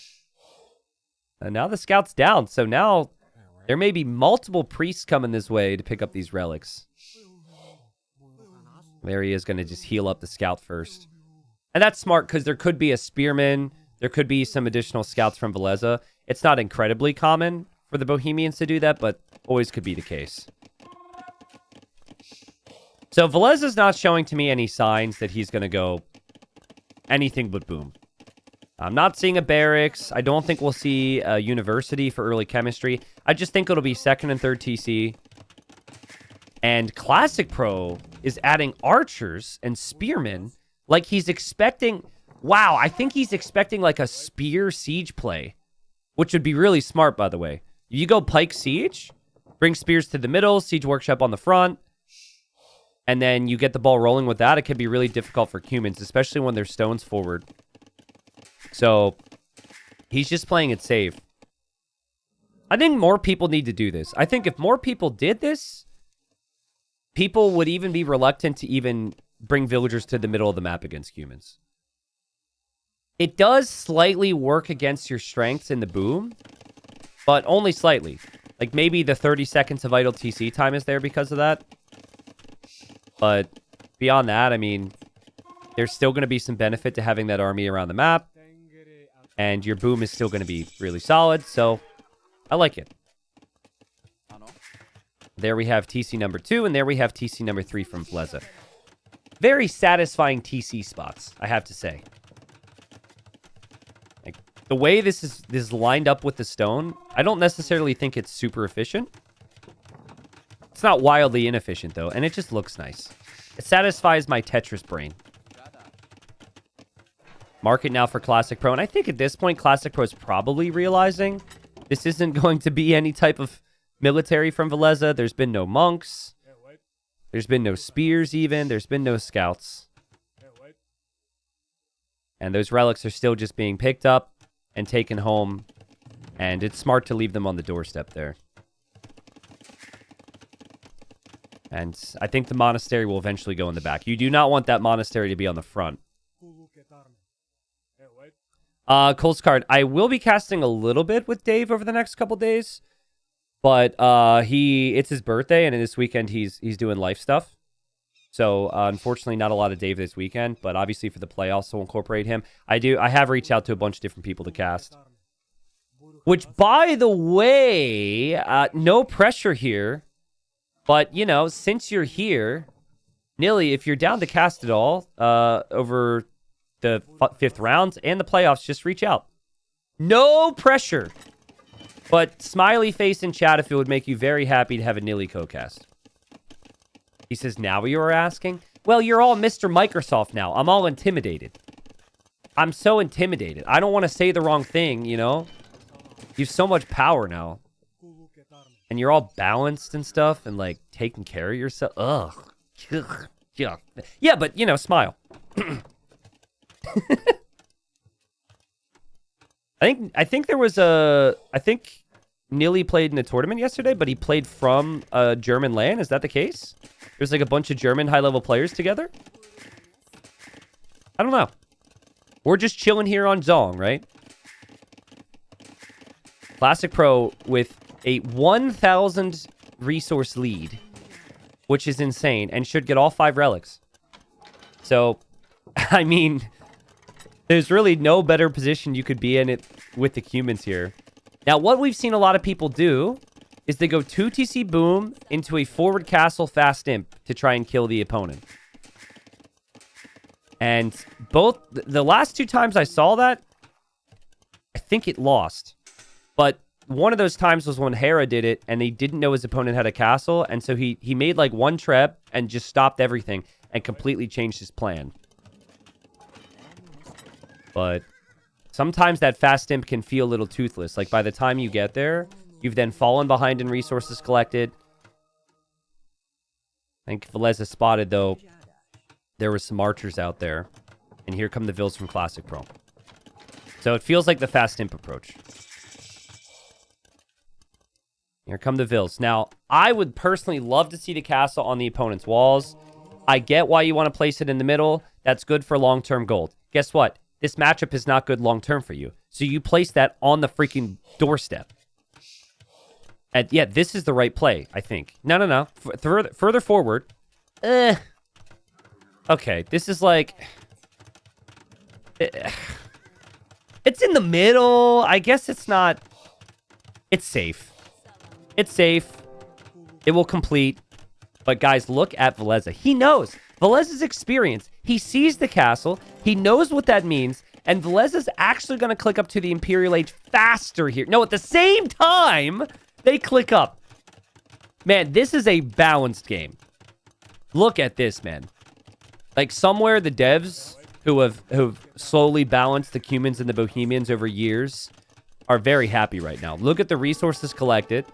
now the scout's down. So now there may be multiple priests coming this way to pick up these relics. There he is going to just heal up the scout first. And that's smart, because there could be a spearman. There could be some additional scouts from Villese. It's not incredibly common for the Bohemians to do that, but always could be the case. So Villese's not showing to me any signs that he's going to go anything but boom. I'm not seeing a barracks. I don't think we'll see a university for early chemistry. I just think it'll be second and third TC. And Classicpro is adding archers and spearmen like he's expecting... Wow, I think he's expecting like a spear siege play, which would be really smart, by the way. You go Pike Siege, bring spears to the middle, Siege Workshop on the front, and then you get the ball rolling with that. It can be really difficult for humans, especially when there's stones forward. So, he's just playing it safe. I think more people need to do this. I think if more people did this, people would even be reluctant to even bring villagers to the middle of the map against humans. It does slightly work against your strengths in the boom, but only slightly. Like, maybe the 30 seconds of idle TC time is there because of that. But beyond that, I mean, there's still going to be some benefit to having that army around the map. And your boom is still going to be really solid, so I like it. There we have TC number 2, and there we have TC number 3 from Villese. Very satisfying TC spots, I have to say. Like, the way this is lined up with the stone, I don't necessarily think it's super efficient. It's not wildly inefficient, though, and it just looks nice. It satisfies my Tetris brain. Market now for Classicpro, and I think at this point, Classicpro is probably realizing this isn't going to be any type of military from Villese. There's been no monks. There's been no spears even. There's been no scouts. And those relics are still just being picked up and taken home. And it's smart to leave them on the doorstep there. And I think the monastery will eventually go in the back. You do not want that monastery to be on the front. Cole's card. I will be casting a little bit with Dave over the next couple days. But it's his birthday, and this weekend he's doing life stuff. So unfortunately, not a lot of Dave this weekend. But obviously for the playoffs, we'll incorporate him. I have reached out to a bunch of different people to cast. Which, by the way, no pressure here. But you know, since you're here, Nilly, if you're down to cast it all over the 5th round and the playoffs, just reach out. No pressure. But smiley face in chat if it would make you very happy to have a Nilly co-cast. He says, now you are asking? Well, you're all Mr. Microsoft now. I'm all intimidated. I'm so intimidated. I don't want to say the wrong thing, you know? You have so much power now. And you're all balanced and stuff and, like, taking care of yourself. Ugh. Yeah. Yeah, but, you know, smile. I think there was I think Nilly played in a tournament yesterday, but he played from a German LAN. Is that the case? There's like a bunch of German high-level players together? I don't know. We're just chilling here on Zong, right? Classicpro with a 1,000 resource lead, which is insane, and should get all 5 relics. So, I mean, there's really no better position you could be in it with the humans here. Now, what we've seen a lot of people do is they go 2 TC boom into a forward castle fast imp to try and kill the opponent. And both the last 2 times I saw that, I think it lost. But one of those times was when Hera did it and he didn't know his opponent had a castle. And so he made like 1 treb and just stopped everything and completely changed his plan. But sometimes that fast imp can feel a little toothless. Like, by the time you get there, you've then fallen behind in resources collected. I think Villese spotted, though, there were some archers out there. And here come the Vills from Classicpro. So it feels like the fast imp approach. Here come the Vills. Now, I would personally love to see the castle on the opponent's walls. I get why you want to place it in the middle. That's good for long-term gold. Guess what? This matchup is not good long-term for you. So you place that on the freaking doorstep. And yeah, this is the right play, I think. No. Further forward. Okay, this is like... It's in the middle. I guess it's not... It's safe. It's safe. It will complete. But guys, look at Villese. He knows. Villese's experience. He sees the castle. He knows what that means. And Villese's actually going to click up to the Imperial Age faster here. No, at the same time, they click up. Man, this is a balanced game. Look at this, man. Like, somewhere the devs who have slowly balanced the Cumans and the Bohemians over years are very happy right now. Look at the resources collected.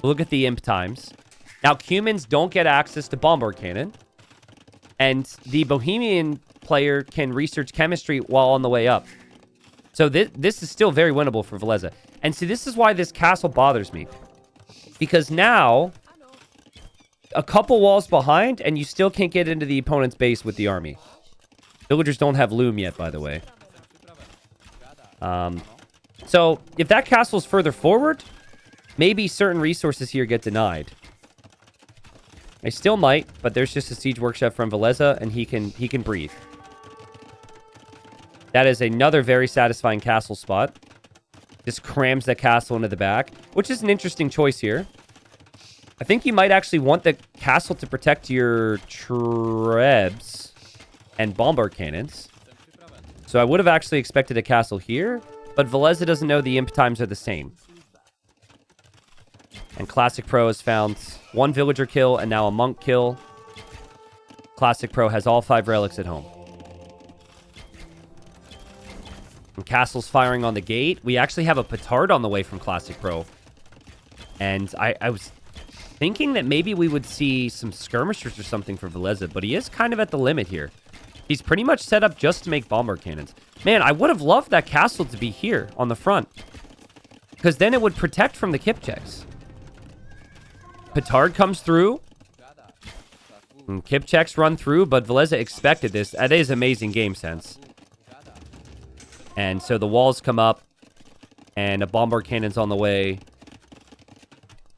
Look at the imp times. Now, Cumans don't get access to Bombard Cannon. And the Bohemian player can research chemistry while on the way up. So this is still very winnable for Villese. And see, this is why this castle bothers me. Because now, a couple walls behind, and you still can't get into the opponent's base with the army. Villagers don't have loom yet, by the way. So, if that castle's further forward, maybe certain resources here get denied. They still might, but there's just a siege workshop from Villese, and he can breathe. That is another very satisfying castle spot. Just crams the castle into the back, which is an interesting choice here. I think you might actually want the castle to protect your trebs and bombard cannons. So I would have actually expected a castle here, but Villese doesn't know the imp times are the same. And Classicpro has found 1 villager kill and now a monk kill. Classicpro has all 5 relics at home. And castle's firing on the gate. We actually have a petard on the way from Classicpro. And I was thinking that maybe we would see some skirmishers or something for Villese, but he is kind of at the limit here. He's pretty much set up just to make bombard cannons. Man, I would have loved that castle to be here on the front, because then it would protect from the Kipchaks. Petard comes through. And Kipchaks run through, but Villese expected this. That is amazing game sense. And so the walls come up, and a bombard cannon's on the way.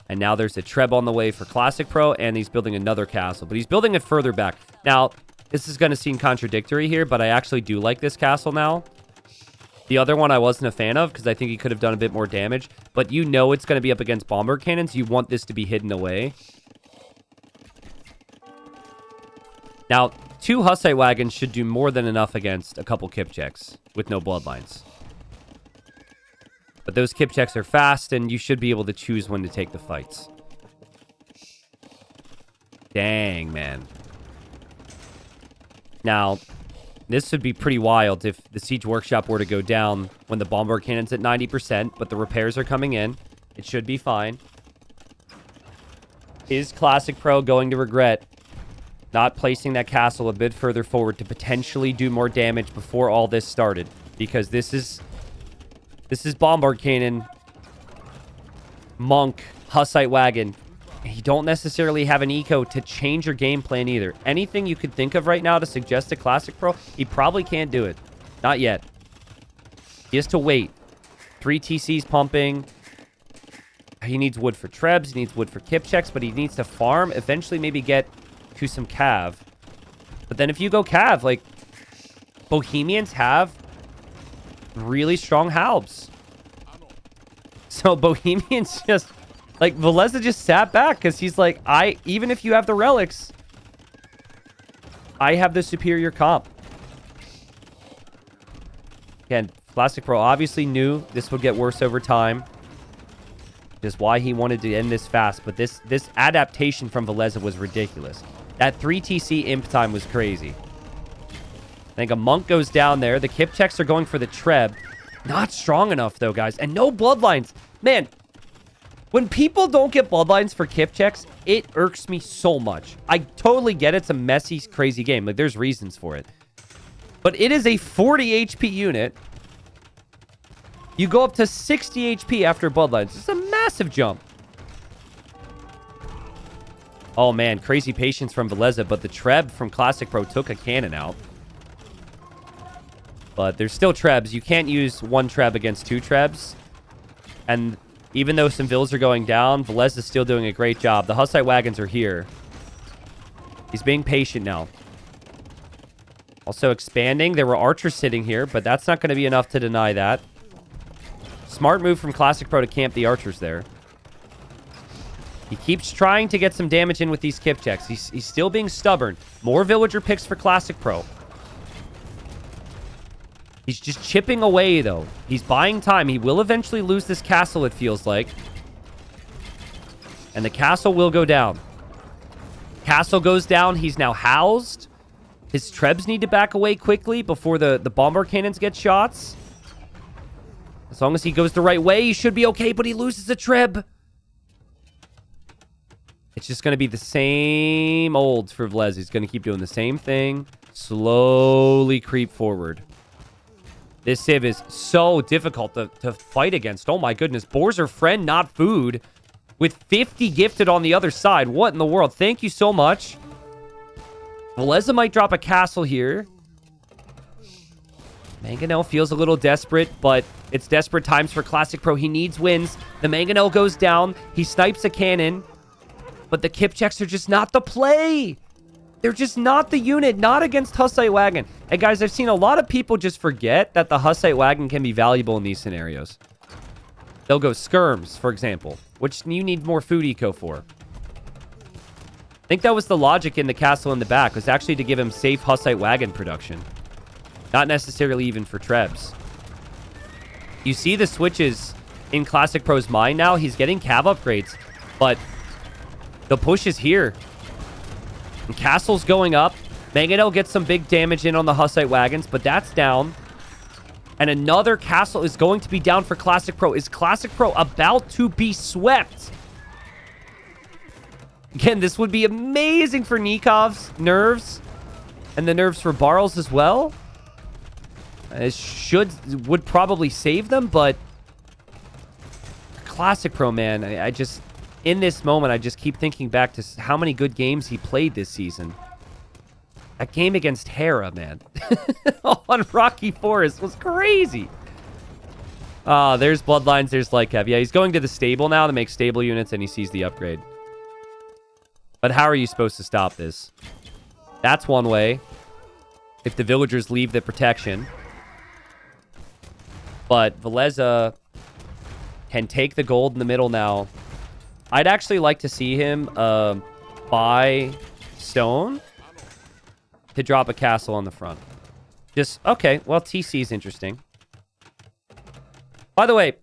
And now there's a Treb on the way for Classicpro, and he's building another castle. But he's building it further back. Now, this is going to seem contradictory here, but I actually do like this castle now. The other one I wasn't a fan of, because I think he could have done a bit more damage. But you know it's going to be up against bombard cannons. You want this to be hidden away. Now, 2 Hussite wagons should do more than enough against a couple Kipchaks with no bloodlines. But those Kipchaks are fast, and you should be able to choose when to take the fights. Dang, man. Now, this would be pretty wild if the siege workshop were to go down when the bombard cannon's at 90%, but the repairs are coming in. It should be fine. Is Classicpro going to regret not placing that castle a bit further forward to potentially do more damage before all this started? Because this is bombard cannon, monk, Hussite wagon. You don't necessarily have an eco to change your game plan either. Anything you could think of right now to suggest to Classicpro, he probably can't do it. Not yet. He has to wait. 3 TCs pumping. He needs wood for trebs. He needs wood for Kipchaks, but he needs to farm. Eventually maybe get to some cav. But then if you go cav, like, Bohemians have really strong halbs. So Bohemians just, like, Villese just sat back because he's like, even if you have the relics, I have the superior comp. Again, Classicpro obviously knew this would get worse over time. Just why he wanted to end this fast. But this adaptation from Villese was ridiculous. That 3 TC imp time was crazy. I think a monk goes down there. The Kipchaks are going for the Treb. Not strong enough, though, guys. And no bloodlines. Man, when people don't get bloodlines for Kipchaks, it irks me so much. I totally get it's a messy, crazy game. Like, there's reasons for it. But it is a 40 HP unit. You go up to 60 HP after bloodlines. It's a massive jump. Oh, man. Crazy patience from Villese, but the Treb from Classicpro took a cannon out. But there's still Trebs. You can't use 1 Treb against 2 Trebs. And even though some villas are going down, Villese is still doing a great job. The Hussite wagons are here. He's being patient now. Also expanding. There were archers sitting here, but that's not going to be enough to deny that. Smart move from Classicpro to camp the archers there. He keeps trying to get some damage in with these Kipchaks. He's still being stubborn. More villager picks for Classicpro. He's just chipping away, though. He's buying time. He will eventually lose this castle, it feels like. And the castle will go down. Castle goes down. He's now housed. His Trebs need to back away quickly before the bombard cannons get shots. As long as he goes the right way, he should be okay, but he loses a Treb. It's just going to be the same old for Villese. He's going to keep doing the same thing. Slowly creep forward. This civ is so difficult to fight against. Oh my goodness. Boars are friend, not food. With 50 gifted on the other side. What in the world? Thank you so much. Villese might drop a castle here. Mangonel feels a little desperate, but it's desperate times for Classic Pro. He needs wins. The Mangonel goes down. He snipes a cannon, but the Kipchaks are just not the play. They're just not the unit, not against Hussite Wagon. And guys, I've seen a lot of people just forget that the Hussite Wagon can be valuable in these scenarios. They'll go skirms, for example, which you need more food eco for. I think that was the logic in the castle in the back, was actually to give him safe Hussite Wagon production. Not necessarily even for Trebs. You see the switches in Classic Pro's mind now. He's getting cav upgrades, but the push is here. And castle's going up. Mangonel gets some big damage in on the Hussite Wagons, but that's down. And another castle is going to be down for Classic Pro. Is Classic Pro about to be swept? Again, this would be amazing for Nikov's nerves. And the nerves for Barles as well. It would probably save them, but Classic Pro, man, I just, in this moment, I just keep thinking back to how many good games he played this season. That game against Hera, man, on Rocky Forest was crazy. There's Bloodlines, there's Lycav. Yeah, he's going to the stable now to make stable units, and he sees the upgrade. But how are you supposed to stop this? That's one way. If the villagers leave the protection. But Villese can take the gold in the middle now. I'd actually like to see him buy stone to drop a castle on the front. Just, okay, well, TC is interesting. By the way,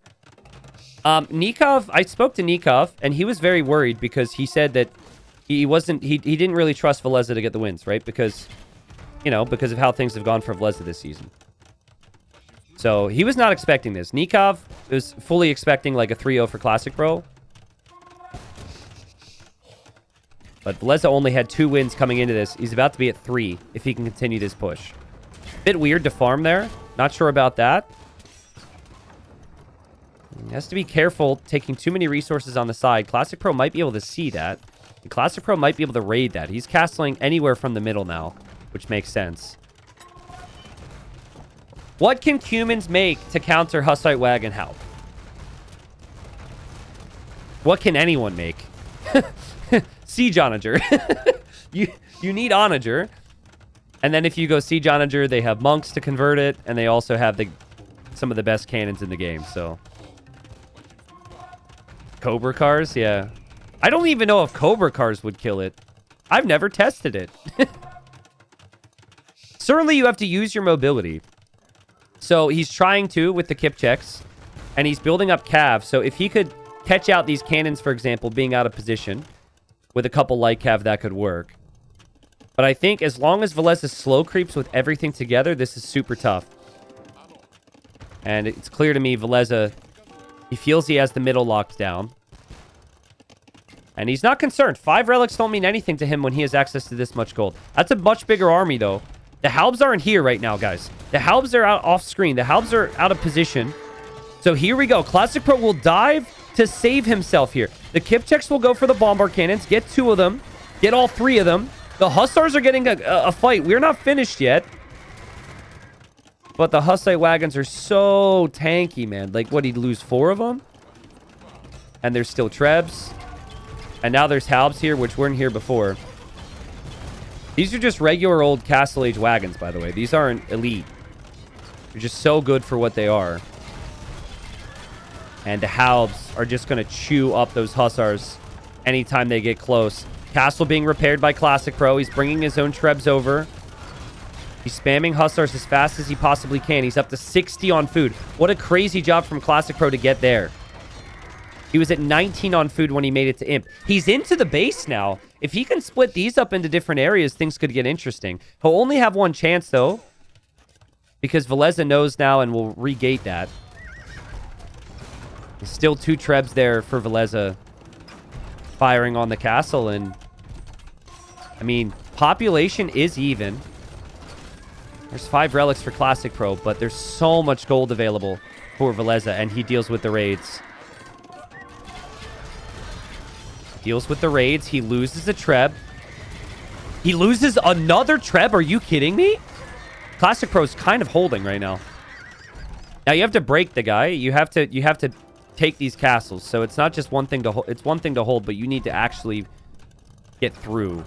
Nikov, I spoke to Nikov, and he was very worried because he said that he didn't really trust Villese to get the wins, right? Because, you know, because of how things have gone for Villese this season. So he was not expecting this. Nikov was fully expecting like a 3-0 for Classic Pro. But Villese only had 2 wins coming into this. He's about to be at 3 if he can continue this push. Bit weird to farm there. Not sure about that. He has to be careful taking too many resources on the side. Classic Pro might be able to see that. And Classic Pro might be able to raid that. He's castling anywhere from the middle now, which makes sense. What can humans make to counter Hussite Wagon help? What can anyone make? Siege Onager. you need Onager. And then if you go Siege Onager, they have monks to convert it, and they also have some of the best cannons in the game, so. Cobra Cars, yeah. I don't even know if Cobra Cars would kill it. I've never tested it. Certainly you have to use your mobility. So he's trying to with the Kipchaks, and he's building up cav. So if he could catch out these cannons, for example, being out of position, with a couple light cav, that could work. But I think as long as Villese slow creeps with everything together, this is super tough. And it's clear to me, Villese, he feels he has the middle locked down. And he's not concerned. 5 relics don't mean anything to him when he has access to this much gold. That's a much bigger army, though. The Halbs aren't here right now, guys. The Halbs are out off screen. The Halbs are out of position. So here we go. Classic Pro will dive to save himself here. The Kipchaks will go for the bombard cannons. Get 2 of them. Get all 3 of them. The Hussars are getting a fight. We're not finished yet. But the Hussite Wagons are so tanky, man. Like, what, he'd lose 4 of them? And there's still Trebs. And now there's Halbs here, which weren't here before. These are just regular old Castle Age wagons, by the way. These aren't elite. They're just so good for what they are. And the Halbs are just going to chew up those Hussars anytime they get close. Castle being repaired by Classic Pro. He's bringing his own Trebs over. He's spamming Hussars as fast as he possibly can. He's up to 60 on food. What a crazy job from Classic Pro to get there. He was at 19 on food when he made it to Imp. He's into the base now. If he can split these up into different areas, things could get interesting. He'll only have 1 chance, though, because Villese knows now and will regate that. There's still 2 Trebs there for Villese firing on the castle, and I mean, population is even. There's 5 relics for Classic Pro, but there's so much gold available for Villese, and he deals with the raids. Deals with the raids. He loses a Treb. He loses another Treb? Are you kidding me? Classic Pro's kind of holding right now. Now you have to break the guy. You have to take these castles. So it's not just one thing to hold. It's one thing to hold, but you need to actually get through.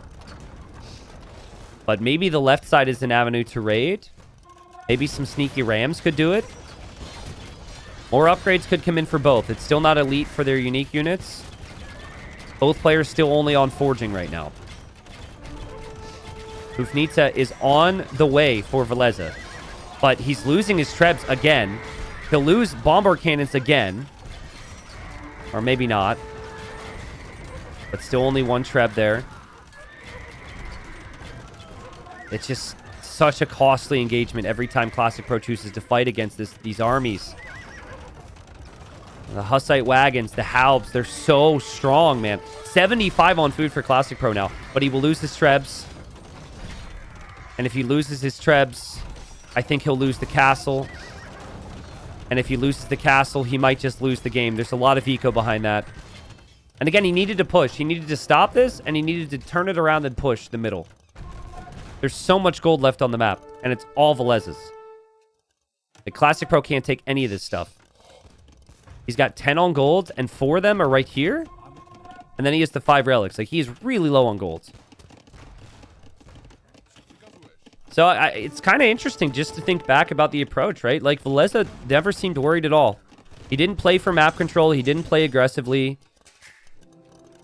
But maybe the left side is an avenue to raid. Maybe some sneaky rams could do it. More upgrades could come in for both. It's still not elite for their unique units. Both players still only on forging right now. Hufnitsa is on the way for Villese. But he's losing his trebs again. He'll lose bombard cannons again. Or maybe not. But still only one treb there. It's just such a costly engagement every time Classic Pro chooses to fight against these armies. The Hussite wagons, the Halbs, they're so strong, man. 75 on food for Classic Pro now. But he will lose his trebs. And if he loses his trebs, I think he'll lose the castle. And if he loses the castle, he might just lose the game. There's a lot of eco behind that. And again, he needed to push. He needed to stop this, and he needed to turn it around and push the middle. There's so much gold left on the map, and it's all Villese's. The Classic Pro can't take any of this stuff. He's got 10 on gold, and 4 of them are right here. And then he has the 5 relics. Like, he's really low on gold. So it's kind of interesting just to think back about the approach, right? Like, Villese never seemed worried at all. He didn't play for map control. He didn't play aggressively.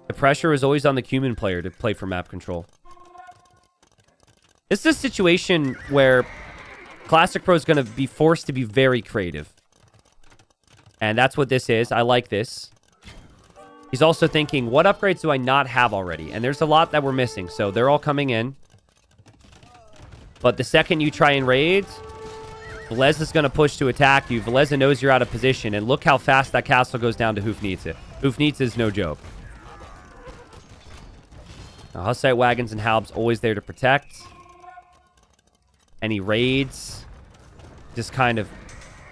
The pressure was always on the Cuman player to play for map control. This is a situation where Classic Pro is going to be forced to be very creative. And that's what this is. I like this. He's also thinking, what upgrades do I not have already? And there's a lot that we're missing, so they're all coming in. But the second you try and raid, Villese is going to push to attack you. Villese knows you're out of position, and look how fast that castle goes down to Hufnitsa. Hufnitsa is no joke. Now, Hussite wagons and Halbs always there to protect. Any raids, just kind of,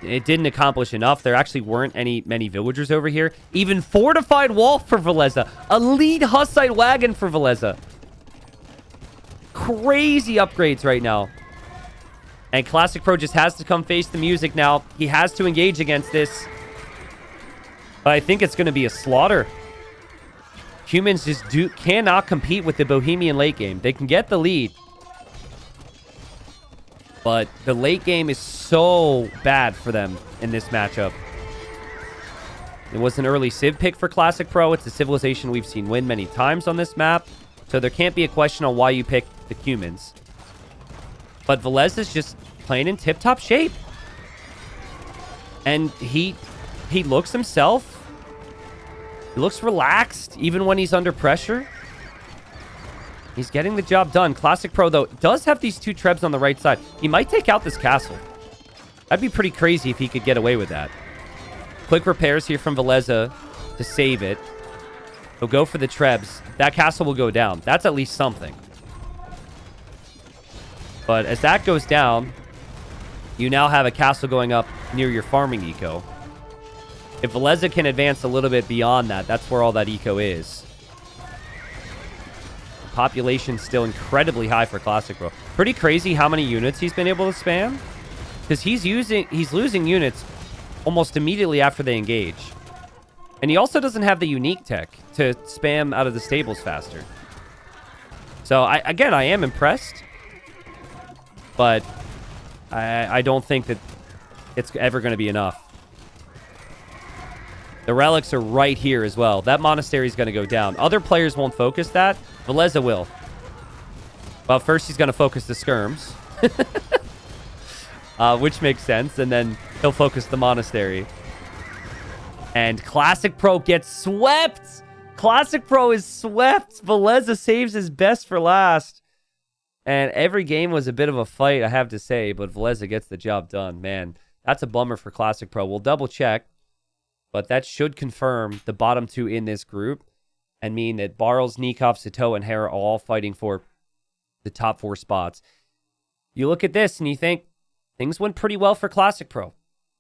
it didn't accomplish enough. There actually weren't many villagers over here. Even fortified wall for Villese. A lead Hussite wagon for Villese. Crazy upgrades right now. And Classic Pro just has to come face the music now. He has to engage against this. But I think it's going to be a slaughter. Humans just cannot compete with the Bohemian late game. They can get the lead. But the late game is so bad for them in this matchup. It was an early Civ pick for Classic Pro. It's a civilization we've seen win many times on this map. So there can't be a question on why you picked the Cumans. But Villese is just playing in tip-top shape. And he looks himself. He looks relaxed, even when he's under pressure. He's getting the job done. Classic Pro, though, does have these 2 trebs on the right side. He might take out this castle. That'd be pretty crazy if he could get away with that. Quick repairs here from Villese to save it. He'll go for the trebs. That castle will go down. That's at least something. But as that goes down, you now have a castle going up near your farming eco. If Villese can advance a little bit beyond that, that's where all that eco is. Population's still incredibly high for Classic Pro. Pretty crazy how many units he's been able to spam. Because he's losing units almost immediately after they engage. And he also doesn't have the unique tech to spam out of the stables faster. So, I am impressed. But I don't think that it's ever going to be enough. The relics are right here as well. That monastery is going to go down. Other players won't focus that. Villese will. Well, first he's going to focus the skirms. Which makes sense. And then he'll focus the monastery. And Classic Pro gets swept. Classic Pro is swept. Villese saves his best for last. And every game was a bit of a fight, I have to say. But Villese gets the job done. Man, that's a bummer for Classic Pro. We'll double check. But that should confirm the bottom 2 in this group. And mean that Barles, Nikov, Sato, and Hera are all fighting for the top 4 spots. You look at this and you think, things went pretty well for Classic Pro.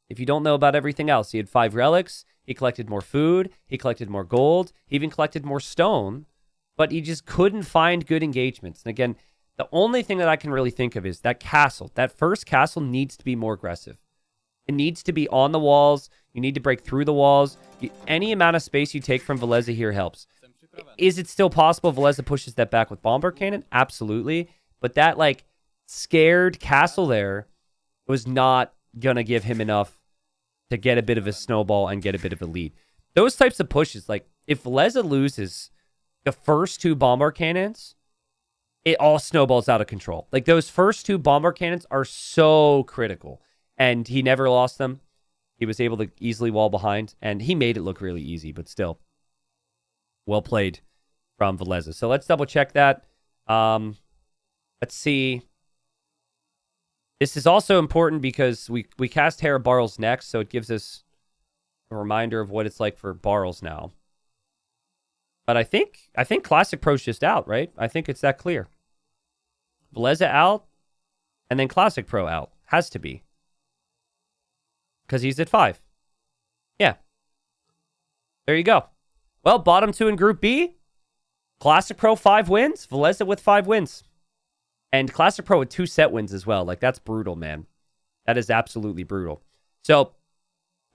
If you don't know about everything else, he had 5 relics. He collected more food. He collected more gold. He even collected more stone. But he just couldn't find good engagements. And again, the only thing that I can really think of is that castle. That first castle needs to be more aggressive. It needs to be on the walls. You need to break through the walls. Any amount of space you take from Villese here helps. Is it still possible Villese pushes that back with bomber cannon? Absolutely. But that, like, scared castle there was not going to give him enough to get a bit of a snowball and get a bit of a lead. Those types of pushes, like, if Villese loses the first 2 bomber cannons, it all snowballs out of control. Like, those first 2 bomber cannons are so critical. And he never lost them. He was able to easily wall behind. And he made it look really easy, but still. Well played from Villese. So let's double check that. Let's see. This is also important because we cast Hera Barles next, so it gives us a reminder of what it's like for Barles now. But I think Classic Pro's just out, right? I think it's that clear. Villese out, and then Classic Pro out. Has to be. Because he's at 5. Yeah. There you go. Well, bottom 2 in Group B. Classic Pro 5 wins. Villese with 5 wins. And Classic Pro with 2 set wins as well. Like, that's brutal, man. That is absolutely brutal. So,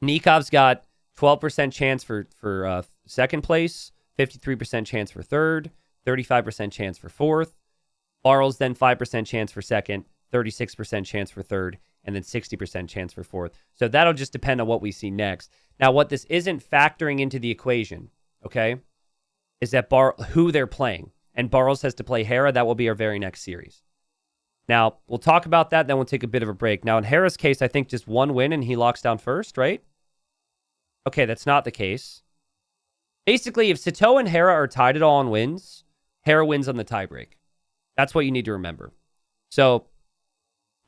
Nikov's got 12% chance for second place, 53% chance for third, 35% chance for fourth. Barles then 5% chance for second, 36% chance for third, and then 60% chance for fourth. So that'll just depend on what we see next. Now, what this isn't factoring into the equation, okay, is that who they're playing. And Barles has to play Hera. That will be our very next series. Now, we'll talk about that, then we'll take a bit of a break. Now, in Hera's case, I think just 1 win and he locks down first, right? Okay, that's not the case. Basically, if Sito and Hera are tied at all on wins, Hera wins on the tiebreak. That's what you need to remember. So,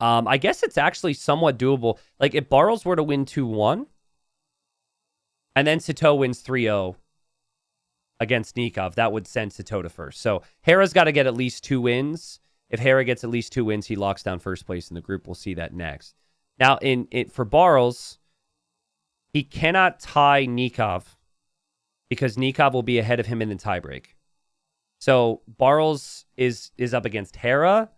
I guess it's actually somewhat doable. Like, if Barles were to win 2-1, and then Sito wins 3-0 against Nikov, that would send Sito to first. So, Hera's got to get at least 2 wins. If Hera gets at least 2 wins, he locks down first place in the group. We'll see that next. Now, for Barles, he cannot tie Nikov because Nikov will be ahead of him in the tiebreak. So, Barles is up against Hera,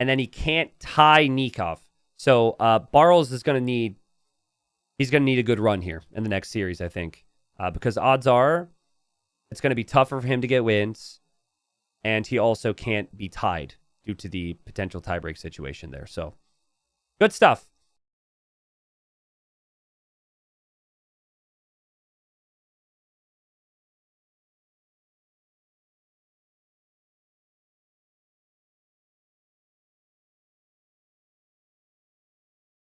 and then he can't tie Nikov. So, Barles is going to need... He's going to need a good run here in the next series, I think. Because odds are it's going to be tougher for him to get wins. And he also can't be tied due to the potential tiebreak situation there. So, good stuff.